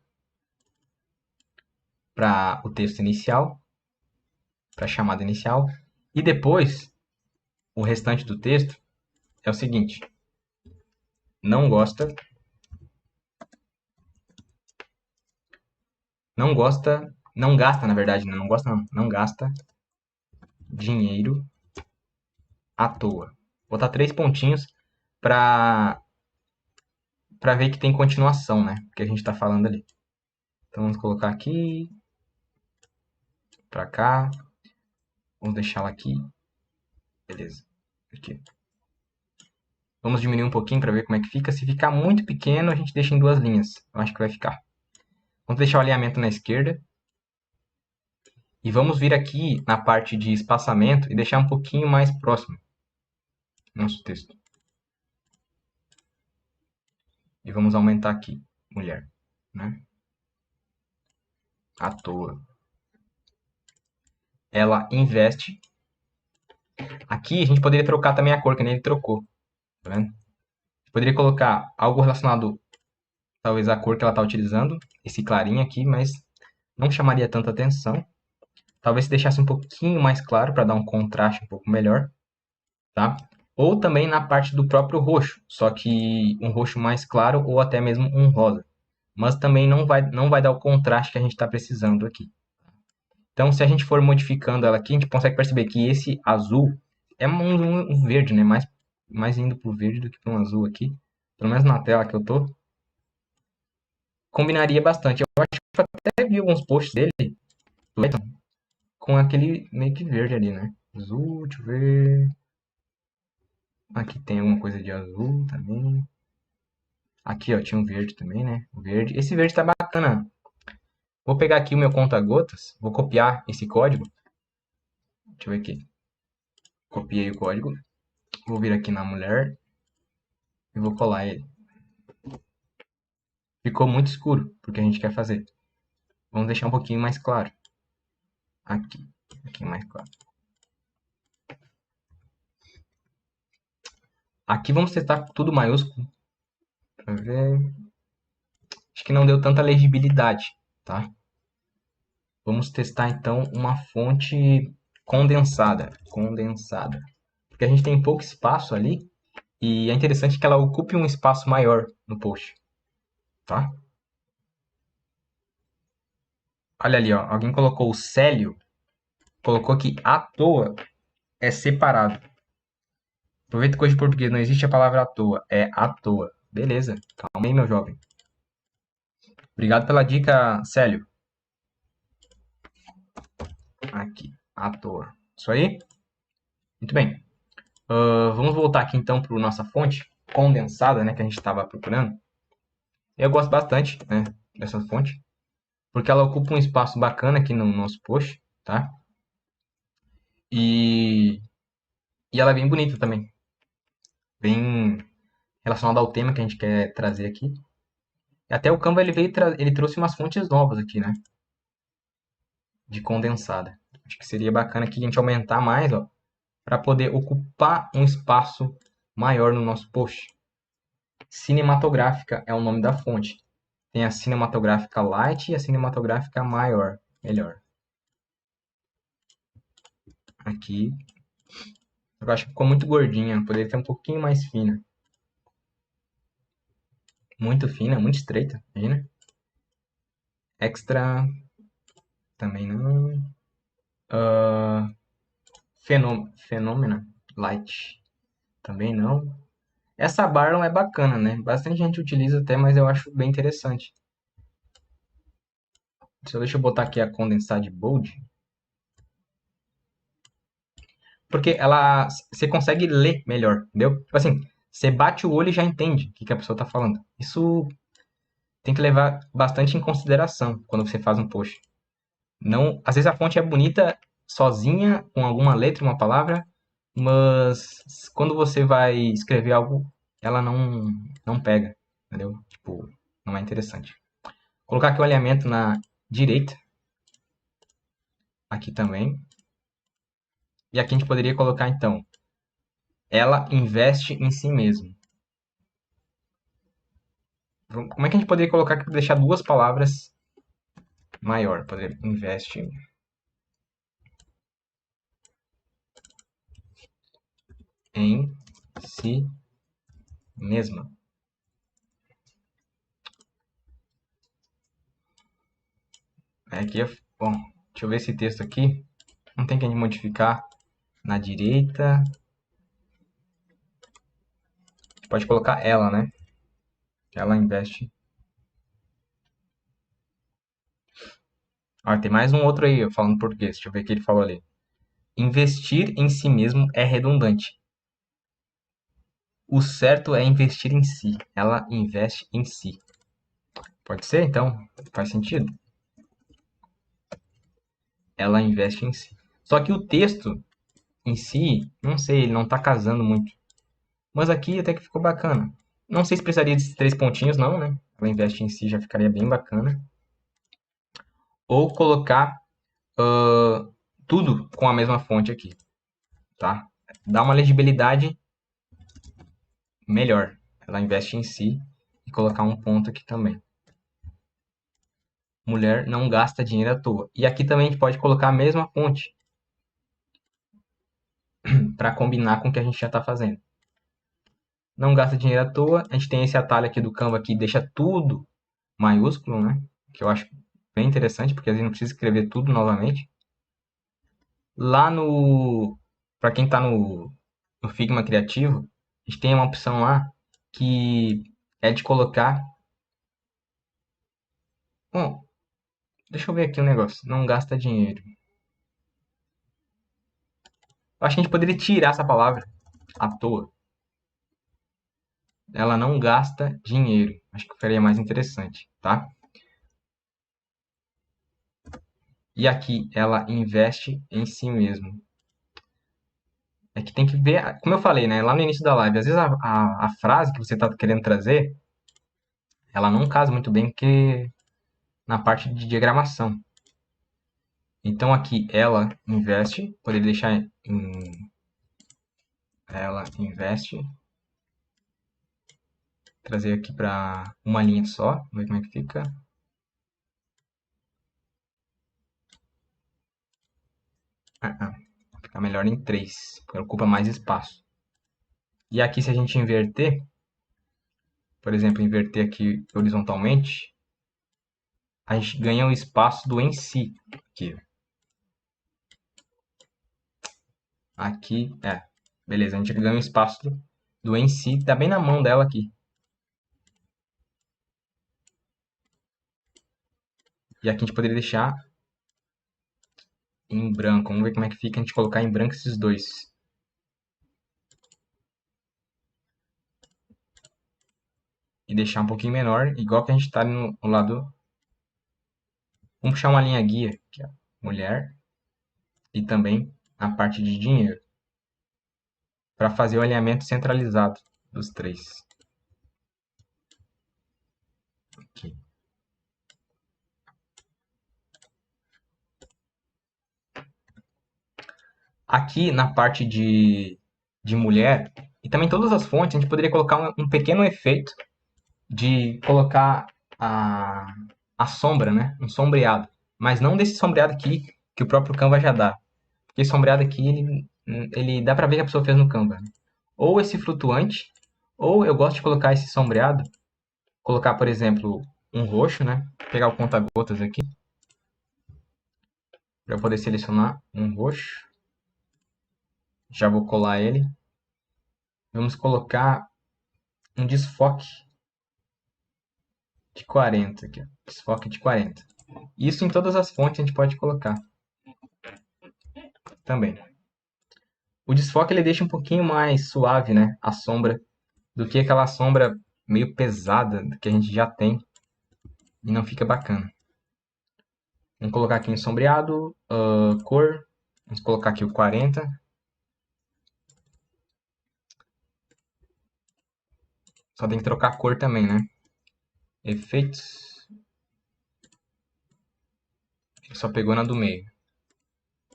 [SPEAKER 1] Para o texto inicial. Para a chamada inicial. E depois, o restante do texto é o seguinte. Não gosta. Não gosta. Não gasta, na verdade, né? Não gosta, não. Não gasta dinheiro à toa. Vou botar 3 pontinhos para ver que tem continuação, né? Que a gente está falando ali. Então vamos colocar aqui, para cá, vamos deixá-la aqui, beleza. Aqui. Vamos diminuir um pouquinho para ver como é que fica. Se ficar muito pequeno, a gente deixa em 2 linhas. Eu acho que vai ficar. Vamos deixar o alinhamento na esquerda. E vamos vir aqui na parte de espaçamento e deixar um pouquinho mais próximo nosso texto. E vamos aumentar aqui, mulher, né? À toa. Ela investe. Aqui a gente poderia trocar também a cor, que nem ele trocou. Tá vendo? Poderia colocar algo relacionado, talvez, à cor que ela está utilizando. Esse clarinho aqui, mas não chamaria tanta atenção. Talvez se deixasse um pouquinho mais claro para dar um contraste um pouco melhor, tá? Ou também na parte do próprio roxo, só que um roxo mais claro ou até mesmo um rosa. Mas também não vai dar o contraste que a gente está precisando aqui. Então, se a gente for modificando ela aqui, a gente consegue perceber que esse azul é um verde, né? Mais indo para o verde do que para um azul aqui. Pelo menos na tela que eu tô. Combinaria bastante. Eu acho que eu até vi alguns posts dele com aquele meio que verde ali, né? Azul, deixa eu ver. Aqui tem alguma coisa de azul também. Aqui, ó, tinha um verde também, né? O verde. Esse verde tá bacana. Vou pegar aqui o meu conta-gotas. Vou copiar esse código. Deixa eu ver aqui. Copiei o código. Vou vir aqui na mulher. E vou colar ele. Ficou muito escuro, porque a gente quer fazer. Vamos deixar um pouquinho mais claro. Aqui. Um pouquinho mais claro. Aqui vamos testar tudo maiúsculo. Pra ver. Acho que não deu tanta legibilidade, tá? Vamos testar então uma fonte condensada. Condensada. Porque a gente tem pouco espaço ali. E é interessante que ela ocupe um espaço maior no post. Tá? Olha ali, ó. Alguém colocou o Célio. Colocou que à toa é separado. Aproveita coisa de português. Não existe a palavra à toa. É à toa. Beleza. Calma aí, meu jovem. Obrigado pela dica, Célio. Aqui. À toa. Isso aí? Muito bem. Vamos voltar aqui então para nossa fonte condensada, né, que a gente estava procurando. Eu gosto bastante, né, dessa fonte, porque ela ocupa um espaço bacana aqui no nosso post, tá? E, e ela é bem bonita também, bem relacionada ao tema que a gente quer trazer aqui. E até o Canva ele trouxe umas fontes novas aqui, né, de condensada. Acho que seria bacana aqui a gente aumentar mais, ó, para poder ocupar um espaço maior no nosso post. Cinematográfica é o nome da fonte. Tem a cinematográfica light e a cinematográfica maior, melhor. Aqui. Eu acho que ficou muito gordinha, poderia ser um pouquinho mais fina. Muito fina, muito estreita, imagina. Extra, também não. Fenômena, light, também não. Essa Barlon é bacana, né? Bastante gente utiliza até, mas eu acho bem interessante. Deixa eu botar aqui a Condensade Bold. Porque ela, você consegue ler melhor, entendeu? Tipo assim, Você bate o olho e já entende o que a pessoa está falando. Isso tem que levar bastante em consideração quando você faz um post. Não, às vezes a fonte é bonita sozinha, com alguma letra, uma palavra, mas quando você vai escrever algo, ela não pega, entendeu? Tipo, não é interessante. Vou colocar aqui o alinhamento na direita, aqui também. E aqui a gente poderia colocar então, ela investe em si mesma. Como é que a gente poderia colocar aqui para deixar duas palavras maior? Poderia investe em si mesma. Aqui, bom, deixa eu ver esse texto aqui. Não tem que a gente modificar na direita. Pode colocar ela, né? Ela investe. Ah, tem mais um outro aí, falando português. Deixa eu ver o que ele falou ali. Investir em si mesmo é redundante. O certo é investir em si. Ela investe em si. Pode ser, então? Faz sentido. Ela investe em si. Só que o texto em si, não sei, ele não tá casando muito. Mas aqui até que ficou bacana. Não sei se precisaria desses 3 pontinhos, não, né? Ela investe em si já ficaria bem bacana. Ou colocar tudo com a mesma fonte aqui, tá? Dá uma legibilidade melhor. Ela investe em si e colocar um ponto aqui também. Mulher não gasta dinheiro à toa. E aqui também a gente pode colocar a mesma fonte para combinar com o que a gente já está fazendo. Não gasta dinheiro à toa. A gente tem esse atalho aqui do Canva que deixa tudo maiúsculo, né? Que eu acho bem interessante, porque a gente não precisa escrever tudo novamente. Lá no... Para quem está no Figma Criativo, a gente tem uma opção lá que é de colocar... Bom, deixa eu ver aqui um negócio. Não gasta dinheiro. Eu acho que a gente poderia tirar essa palavra à toa. Ela não gasta dinheiro. Acho que ficaria mais interessante, tá? E aqui, ela investe em si mesmo. É que tem que ver, como eu falei, né? Lá no início da live, às vezes a frase que você está querendo trazer, ela não casa muito bem porque na parte de diagramação. Então aqui, ela investe, poderia deixar em ela investe, trazer aqui para uma linha só, vamos ver como é que fica. Fica melhor em 3, porque ocupa mais espaço. E aqui, se a gente inverter, por exemplo, inverter aqui horizontalmente, a gente ganha o espaço do em si. Aqui, beleza, a gente ganha o espaço do em si, tá bem na mão dela aqui. E aqui a gente poderia deixar em branco. Vamos ver como é que fica a gente colocar em branco esses dois. E deixar um pouquinho menor, igual que a gente está no lado. Vamos puxar uma linha guia, que é mulher, e também a parte de dinheiro, para fazer o alinhamento centralizado dos três. Aqui. Aqui na parte de mulher, e também todas as fontes, a gente poderia colocar um pequeno efeito de colocar a sombra, né? Um sombreado. Mas não desse sombreado aqui que o próprio Canva já dá. Porque esse sombreado aqui, ele dá pra ver que a pessoa fez no Canva. Ou esse flutuante, ou eu gosto de colocar esse sombreado, colocar, por exemplo, um roxo, né? Pegar o conta-gotas aqui, para eu poder selecionar um roxo. Já vou colar ele. Vamos colocar um desfoque de 40 aqui, ó. Desfoque de 40. Isso em todas as fontes a gente pode colocar também. O desfoque ele deixa um pouquinho mais suave, né? A sombra do que aquela sombra meio pesada que a gente já tem e não fica bacana. Vamos colocar aqui em sombreado, cor, vamos colocar aqui o 40. Só tem que trocar a cor também, né? Efeitos. Ele só pegou na do meio.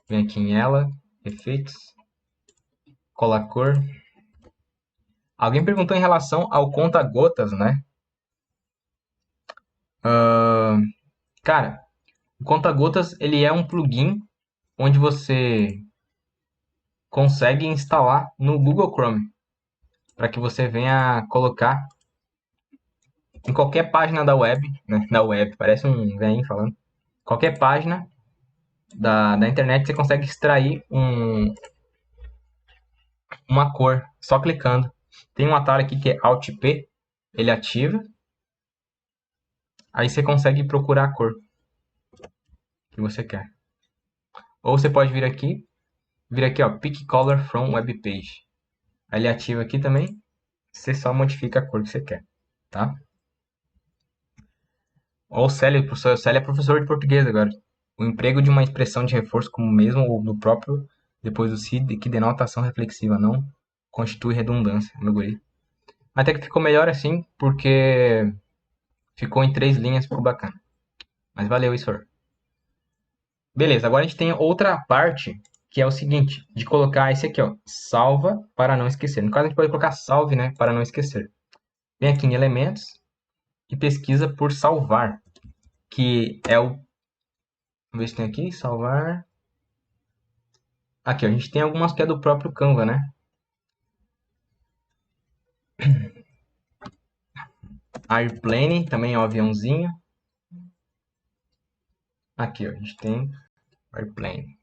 [SPEAKER 1] Vem aqui em ela, efeitos, cola cor. Alguém perguntou em relação ao conta-gotas, né? Cara, o conta-gotas ele é um plugin onde você consegue instalar no Google Chrome para que você venha colocar em qualquer página da web, né? Da web, parece um velhinho falando. Qualquer página da internet você consegue extrair uma cor só clicando. Tem um atalho aqui que é Alt P, ele ativa. Aí você consegue procurar a cor que você quer. Ou você pode vir aqui, ó, Pick Color from Web Page. Aí ele ativa aqui também, você só modifica a cor que você quer, tá? Ou o Célio, o professor Célio é professor de português agora. O emprego de uma expressão de reforço como mesmo ou do próprio, depois do se, que denota ação reflexiva, não constitui redundância, meu guri. Até que ficou melhor assim, porque ficou em 3 linhas, ficou bacana. Mas valeu, isso. Beleza, agora a gente tem outra parte, que é o seguinte, de colocar esse aqui, ó, salva para não esquecer. No caso, a gente pode colocar salve, né, para não esquecer. Vem aqui em elementos e pesquisa por salvar, que é o... Vamos ver se tem aqui, salvar... Aqui, ó, a gente tem algumas que é do próprio Canva, né? Airplane, também é um aviãozinho. Aqui, ó, a gente tem Airplane.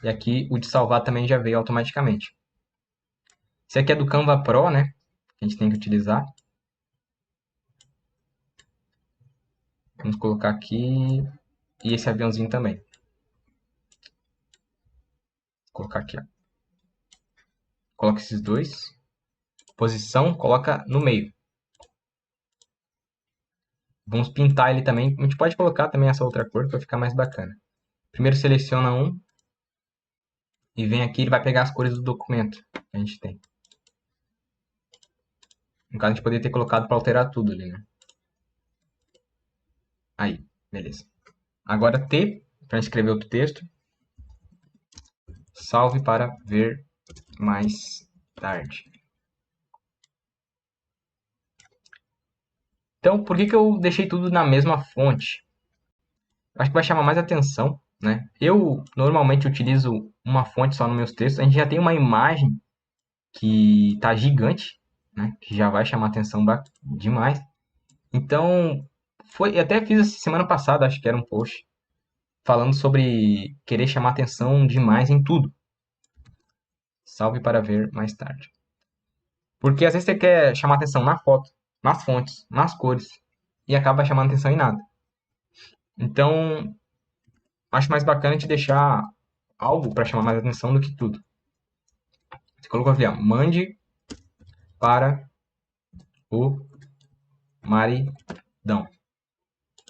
[SPEAKER 1] E aqui o de salvar também já veio automaticamente. Esse aqui é do Canva Pro, né? Que a gente tem que utilizar. Vamos colocar aqui. E esse aviãozinho também. Vou colocar aqui, ó. Coloca esses dois. Posição, coloca no meio. Vamos pintar ele também. A gente pode colocar também essa outra cor para ficar mais bacana. Primeiro seleciona um. E vem aqui, ele vai pegar as cores do documento que a gente tem. No caso, a gente poderia ter colocado para alterar tudo ali, né? Aí, beleza. Agora T, para escrever outro texto. Salve para ver mais tarde. Então, por que que eu deixei tudo na mesma fonte? Acho que vai chamar mais atenção, né? Eu normalmente utilizo uma fonte só nos meus textos. A gente já tem uma imagem que tá gigante, né? Que já vai chamar atenção demais. Então, foi, eu até fiz essa semana passada, acho que era um post, falando sobre querer chamar atenção demais em tudo. Salve para ver mais tarde. Porque às vezes você quer chamar atenção na foto, nas fontes, nas cores, e acaba chamando atenção em nada. Então, acho mais bacana te deixar algo para chamar mais atenção do que tudo. Você colocou aqui, ó, mande para o maridão.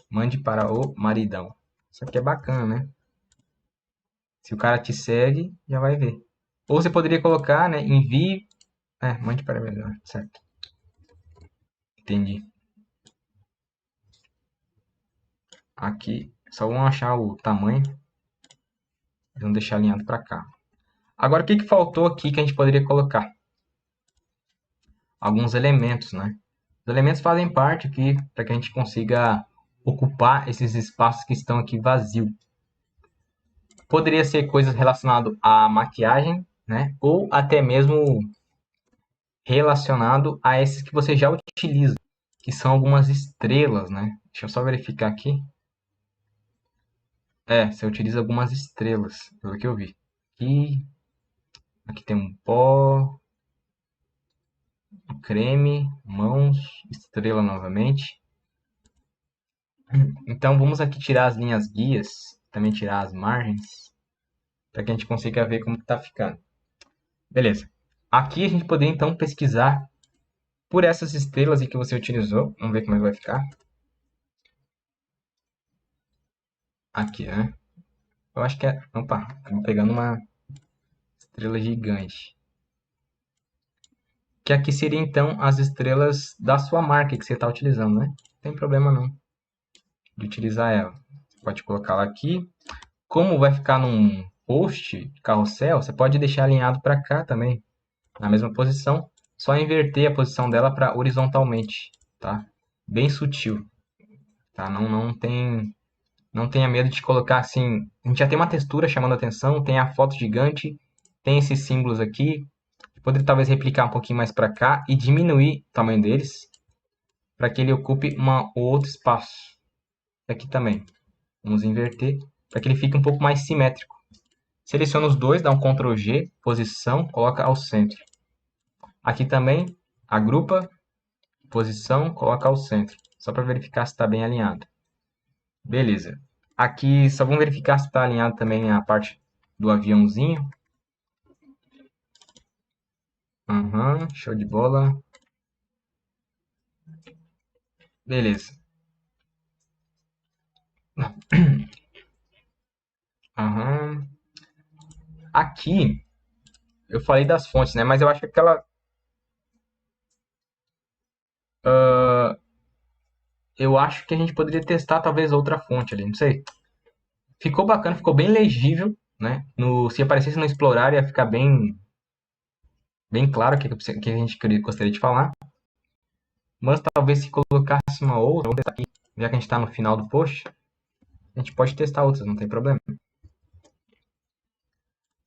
[SPEAKER 1] Mande para o maridão. Isso aqui é bacana, né? Se o cara te segue, já vai ver. Ou você poderia colocar, né? Envie. Mande para melhor, certo? Entendi. Aqui, só vamos achar o tamanho. Vamos deixar alinhado para cá. Agora, o que que faltou aqui que a gente poderia colocar? Alguns elementos, né? Os elementos fazem parte aqui para que a gente consiga ocupar esses espaços que estão aqui vazios. Poderia ser coisas relacionadas à maquiagem, né? Ou até mesmo relacionado a esses que você já utiliza, que são algumas estrelas, né? Deixa eu só verificar aqui. Você utiliza algumas estrelas, pelo que eu vi. Aqui tem um pó, um creme, mãos, estrela novamente. Então vamos aqui tirar as linhas guias, também tirar as margens, para que a gente consiga ver como está ficando. Beleza. Aqui a gente poderia então pesquisar por essas estrelas aí que você utilizou. Vamos ver como é que vai ficar. Aqui, né? Eu acho que é... Opa, estamos pegando uma estrela gigante. Que aqui seria então as estrelas da sua marca que você está utilizando, né? Não tem problema não de utilizar ela. Pode colocá-la aqui. Como vai ficar num post carrossel, você pode deixar alinhado para cá também, na mesma posição, só inverter a posição dela para horizontalmente, tá? Bem sutil, tá? Não tenha medo de colocar assim. A gente já tem uma textura chamando a atenção, tem a foto gigante, tem esses símbolos aqui. Poderia talvez replicar um pouquinho mais para cá e diminuir o tamanho deles para que ele ocupe outro espaço. Aqui também. Vamos inverter para que ele fique um pouco mais simétrico. Seleciona os dois, dá um Ctrl G, posição, coloca ao centro. Aqui também, agrupa, posição, coloca ao centro. Só para verificar se está bem alinhado. Beleza. Aqui só vamos verificar se está alinhado também a parte do aviãozinho. Uhum, show de bola. Beleza. Uhum. Aqui, eu falei das fontes, né? Mas eu acho que aquela... Eu acho que a gente poderia testar talvez outra fonte ali, não sei. Ficou bacana, ficou bem legível, né? Se aparecesse no Explorar ia ficar bem claro o que a gente gostaria de falar. Mas talvez se colocasse uma outra, vamos testar aqui, já que a gente está no final do post, a gente pode testar outras, não tem problema.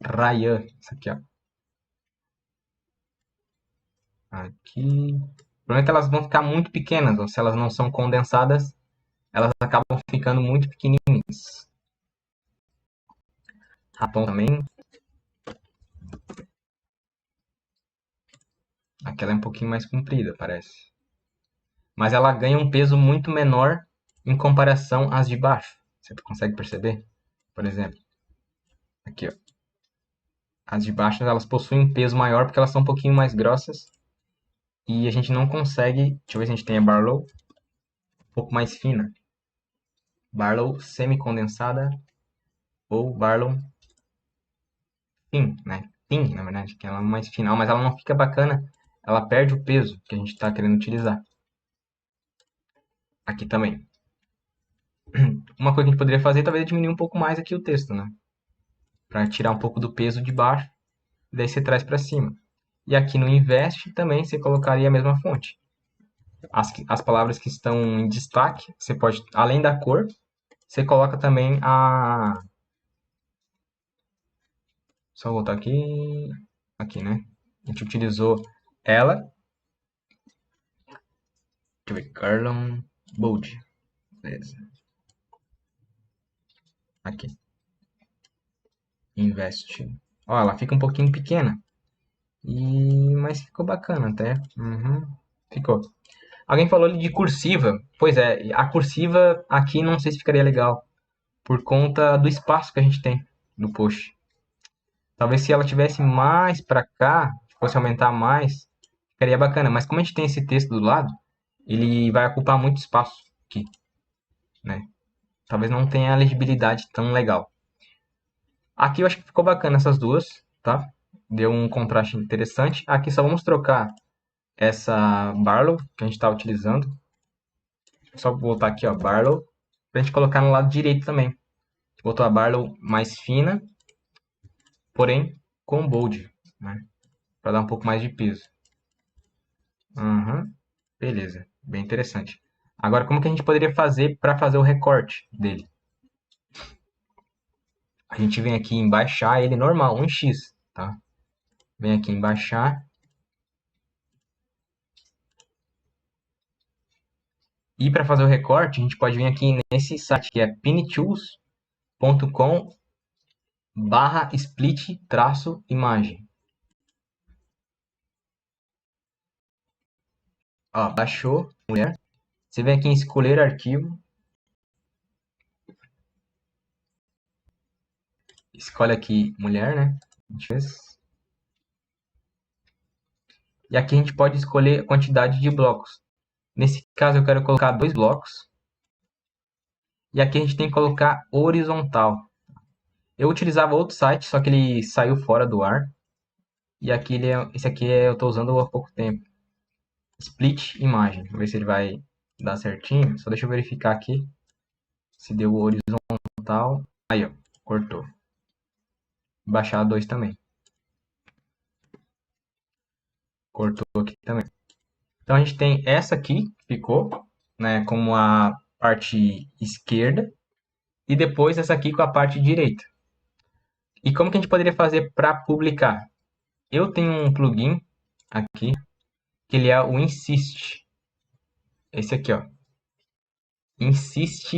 [SPEAKER 1] Ryan, isso aqui, ó. Aqui. O problema é que elas vão ficar muito pequenas, ou se elas não são condensadas, elas acabam ficando muito pequenininhas. Raton também. Aquela é um pouquinho mais comprida, parece. Mas ela ganha um peso muito menor em comparação às de baixo. Você consegue perceber? Por exemplo, aqui, ó. As de baixo elas possuem um peso maior porque elas são um pouquinho mais grossas e a gente não consegue. Deixa eu ver se a gente tem a Barlow um pouco mais fina. Barlow semi-condensada ou Barlow thin, né? Thin, na verdade, que ela é mais fina, mas ela não fica bacana. Ela perde o peso que a gente está querendo utilizar. Aqui também. Uma coisa que a gente poderia fazer talvez é diminuir um pouco mais aqui o texto, né? Para tirar um pouco do peso de baixo, e daí você traz para cima. E aqui no invest também você colocaria a mesma fonte. As palavras que estão em destaque, você pode, além da cor, você coloca também a... Só voltar aqui, aqui, né? A gente utilizou ela, deixa eu ver, Carlon Bold, beleza. Aqui, invest. Ó, ela fica um pouquinho pequena, mas ficou bacana até. Uhum, ficou. Alguém falou ali de cursiva. Pois é, a cursiva aqui não sei se ficaria legal, por conta do espaço que a gente tem no post. Talvez se ela tivesse mais para cá, fosse aumentar mais, ficaria bacana. Mas como a gente tem esse texto do lado, ele vai ocupar muito espaço aqui, né? Talvez não tenha a legibilidade tão legal. Aqui eu acho que ficou bacana essas duas, tá? Deu um contraste interessante. Aqui só vamos trocar essa Barlow que a gente está utilizando. Só voltar aqui, ó, Barlow, para a gente colocar no lado direito também. Botou a Barlow mais fina, porém com bold, né? Para dar um pouco mais de peso. Uhum. Beleza, bem interessante. Agora, como que a gente poderia fazer para fazer o recorte dele? A gente vem aqui em baixar ele normal, 1x, tá? Vem aqui em baixar. E para fazer o recorte, a gente pode vir aqui nesse site que é pinetools.com/split-imagem. Ó, baixou, mulher. Você vem aqui em escolher arquivo. Escolhe aqui mulher, né? A gente fez. E aqui a gente pode escolher a quantidade de blocos. Nesse caso eu quero colocar 2 blocos. E aqui a gente tem que colocar horizontal. Eu utilizava outro site, só que ele saiu fora do ar. E aqui esse aqui eu estou usando há pouco tempo. Split imagem. Vamos ver se ele vai dar certinho. Só deixa eu verificar aqui se deu horizontal. Aí, ó, cortou. Baixar 2 também. Cortou aqui também. Então a gente tem essa aqui, que ficou, né, como a parte esquerda. E depois essa aqui com a parte direita. E como que a gente poderia fazer para publicar? Eu tenho um plugin aqui, que ele é o Insist. Esse aqui, ó. Insist,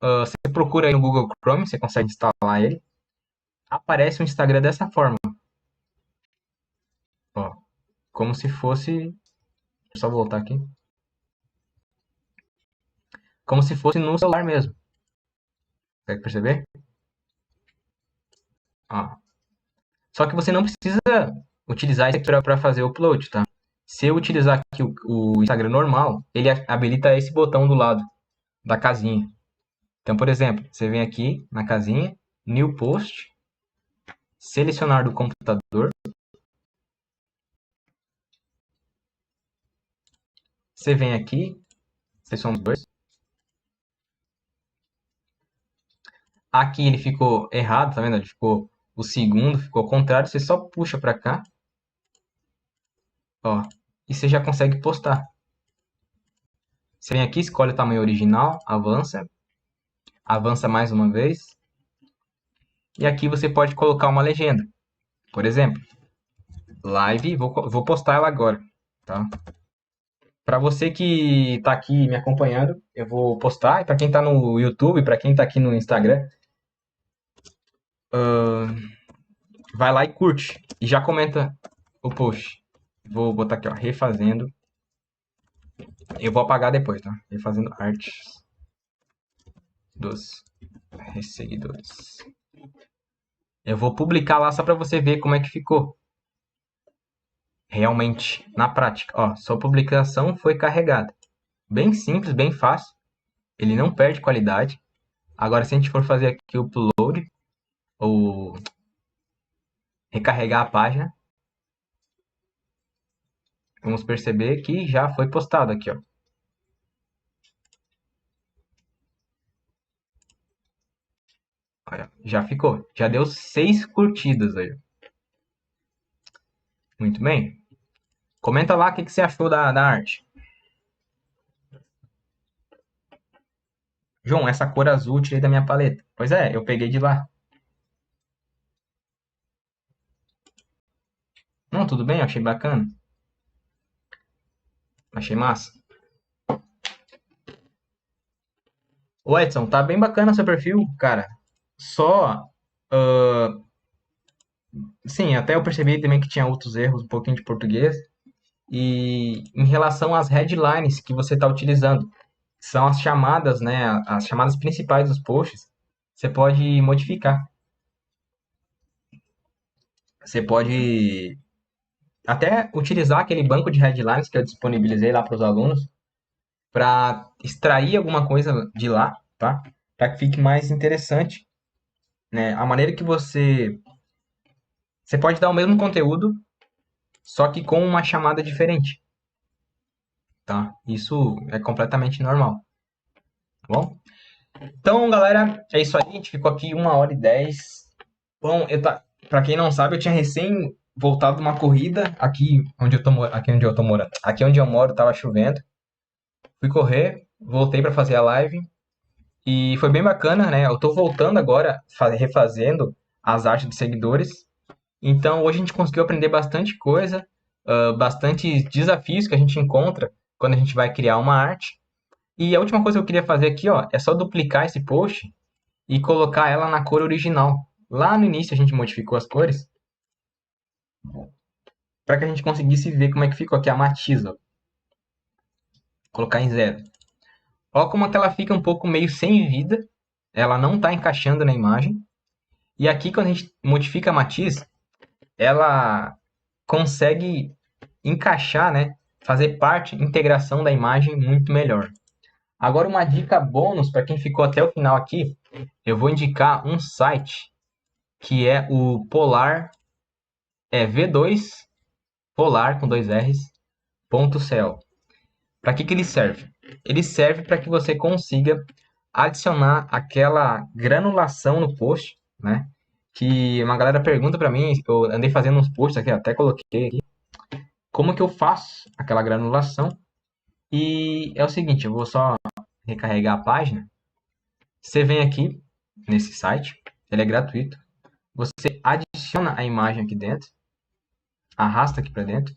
[SPEAKER 1] você procura aí no Google Chrome, você consegue instalar ele. Aparece o Instagram dessa forma. Ó, como se fosse... Deixa eu só voltar aqui. Como se fosse no celular mesmo. Consegue perceber? Ó. Só que você não precisa utilizar isso aqui para fazer o upload, tá? Se eu utilizar aqui o Instagram normal, ele habilita esse botão do lado da casinha. Então, por exemplo, você vem aqui na casinha, New Post, selecionar do computador. Você vem aqui, seleciona os dois. Aqui ele ficou errado, tá vendo? Ele ficou, o segundo ficou ao contrário, você só puxa para cá. Ó, e você já consegue postar. Você vem aqui, escolhe o tamanho original, avança. Avança mais uma vez. E aqui você pode colocar uma legenda. Por exemplo, live, vou postar ela agora, tá? Para você que está aqui me acompanhando, eu vou postar. E para quem está no YouTube, para quem está aqui no Instagram, vai lá e curte. E já comenta o post. Vou botar aqui, ó, refazendo. Eu vou apagar depois, tá? Refazendo artes dos seguidores. Eu vou publicar lá só para você ver como é que ficou. Realmente, na prática. Ó, sua publicação foi carregada. Bem simples, bem fácil. Ele não perde qualidade. Agora, se a gente for fazer aqui o upload, ou recarregar a página, vamos perceber que já foi postado aqui, ó. Olha, já ficou. Já deu 6 curtidas aí. Muito bem. Comenta lá o que você achou da arte. João, essa cor azul eu tirei da minha paleta. Pois é, eu peguei de lá. Não, tudo bem, eu achei bacana. Achei massa. Ô Edson, tá bem bacana seu perfil, cara. Só. Sim, até eu percebi também que tinha outros erros, um pouquinho de português. E em relação às headlines que você está utilizando, são as chamadas, né? As chamadas principais dos posts, você pode modificar. Você pode até utilizar aquele banco de headlines que eu disponibilizei lá para os alunos para extrair alguma coisa de lá, tá? Para que fique mais interessante, né? A maneira que você pode dar o mesmo conteúdo, só que com uma chamada diferente, tá? Isso é completamente normal, tá bom? Então, galera, é isso aí. A gente ficou aqui 1h10. Bom, para quem não sabe, eu tinha recém voltado de uma corrida aqui onde eu tô, aqui onde eu tô morando. Aqui onde eu moro tava chovendo. Fui correr, voltei para fazer a live e foi bem bacana, né? Eu tô voltando agora, refazendo as artes dos seguidores. Então, hoje a gente conseguiu aprender bastante coisa, bastante desafios que a gente encontra quando a gente vai criar uma arte. E a última coisa que eu queria fazer aqui, ó, é só duplicar esse post e colocar ela na cor original. Lá no início a gente modificou as cores para que a gente conseguisse ver como é que ficou aqui a matiz, ó. Colocar em 0. Olha como é que ela fica um pouco meio sem vida. Ela não está encaixando na imagem. E aqui quando a gente modifica a matiz, ela consegue encaixar, né? Fazer parte, integração da imagem muito melhor. Agora, uma dica bônus para quem ficou até o final aqui, eu vou indicar um site que é o Polar, V2 Polar com dois R's, .co. Para que ele serve? Ele serve para que você consiga adicionar aquela granulação no post, né? Que uma galera pergunta para mim, eu andei fazendo uns posts aqui, até coloquei aqui, como que eu faço aquela granulação. E é o seguinte, eu vou só recarregar a página. Você vem aqui nesse site, ele é gratuito. Você adiciona a imagem aqui dentro, arrasta aqui para dentro.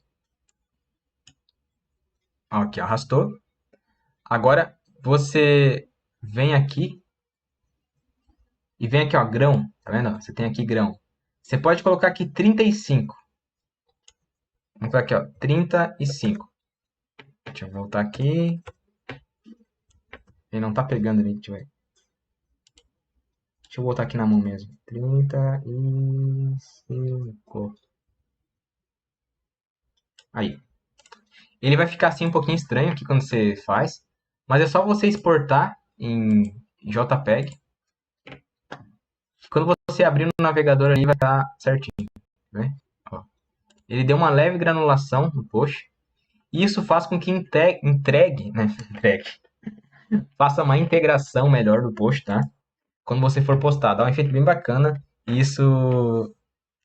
[SPEAKER 1] Aqui, arrastou. Agora você vem aqui e vem aqui, ó, grão. Tá vendo? Você tem aqui grão. Você pode colocar aqui 35. Vamos colocar aqui, ó, 35. Deixa eu voltar aqui. Ele não tá pegando ali, deixa eu ver. Deixa eu voltar aqui na mão mesmo. 35. Aí. Ele vai ficar assim um pouquinho estranho aqui quando você faz, mas é só você exportar em JPEG. Quando você abrir no navegador ali vai estar certinho, né? Ó. Ele deu uma leve granulação no post. E isso faz com que entregue, né? Faça uma integração melhor do post, tá? Quando você for postar, dá um efeito bem bacana. E isso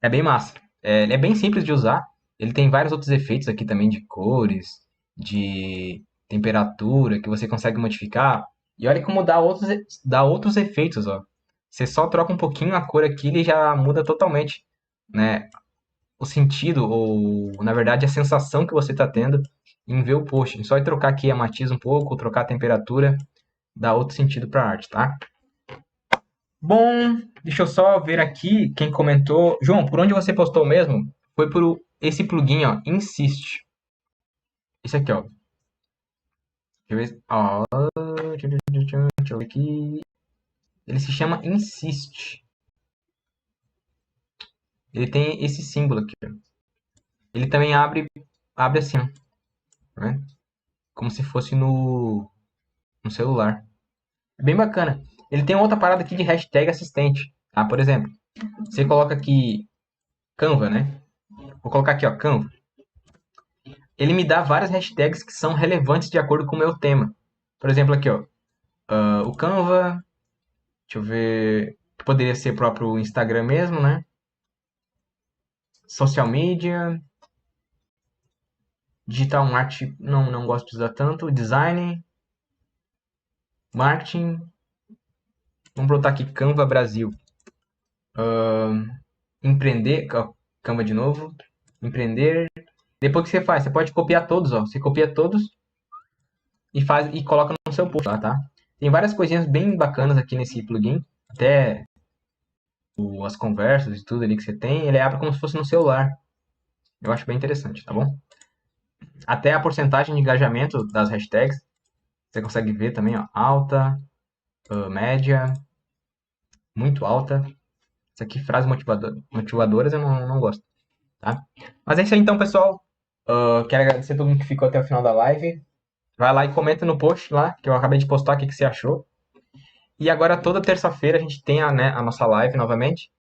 [SPEAKER 1] é bem massa. É bem simples de usar. Ele tem vários outros efeitos aqui também de cores, de temperatura, que você consegue modificar. E olha como dá outros efeitos, ó. Você só troca um pouquinho a cor aqui, ele já muda totalmente, né? O sentido, ou na verdade a sensação que você está tendo em ver o post. Só trocar aqui a matiz um pouco, trocar a temperatura, dá outro sentido para a arte, tá? Bom, deixa eu só ver aqui quem comentou. João, por onde você postou mesmo? Foi por esse plugin, ó, Insist. Esse aqui, ó. Deixa eu ver. Ó, deixa eu ver aqui. Ele se chama Insist. Ele tem esse símbolo aqui, ó. Ele também abre assim, ó, né? Como se fosse no celular. É bem bacana. Ele tem outra parada aqui de hashtag assistente. Tá? Por exemplo, você coloca aqui Canva, né? Vou colocar aqui, ó, Canva. Ele me dá várias hashtags que são relevantes de acordo com o meu tema. Por exemplo, aqui, ó, o Canva, deixa eu ver, que poderia ser próprio Instagram mesmo, né? Social media, digital marketing, não gosto de usar tanto, design, marketing, vamos botar aqui Canva Brasil. Empreender, Canva de novo, empreender. Depois que você faz, você pode copiar todos, ó. Você copia todos e coloca no seu post lá, tá? Tem várias coisinhas bem bacanas aqui nesse plugin. Até as conversas e tudo ali que você tem, ele abre como se fosse no celular. Eu acho bem interessante, tá bom? Até a porcentagem de engajamento das hashtags, você consegue ver também, ó. Alta, média, muito alta. Isso aqui, frases motivadoras, eu não gosto, tá? Mas é isso aí então, pessoal. Quero agradecer a todo mundo que ficou até o final da live. Vai lá e comenta no post lá, que eu acabei de postar, o que você achou. E agora, toda terça-feira, a gente tem a nossa live novamente.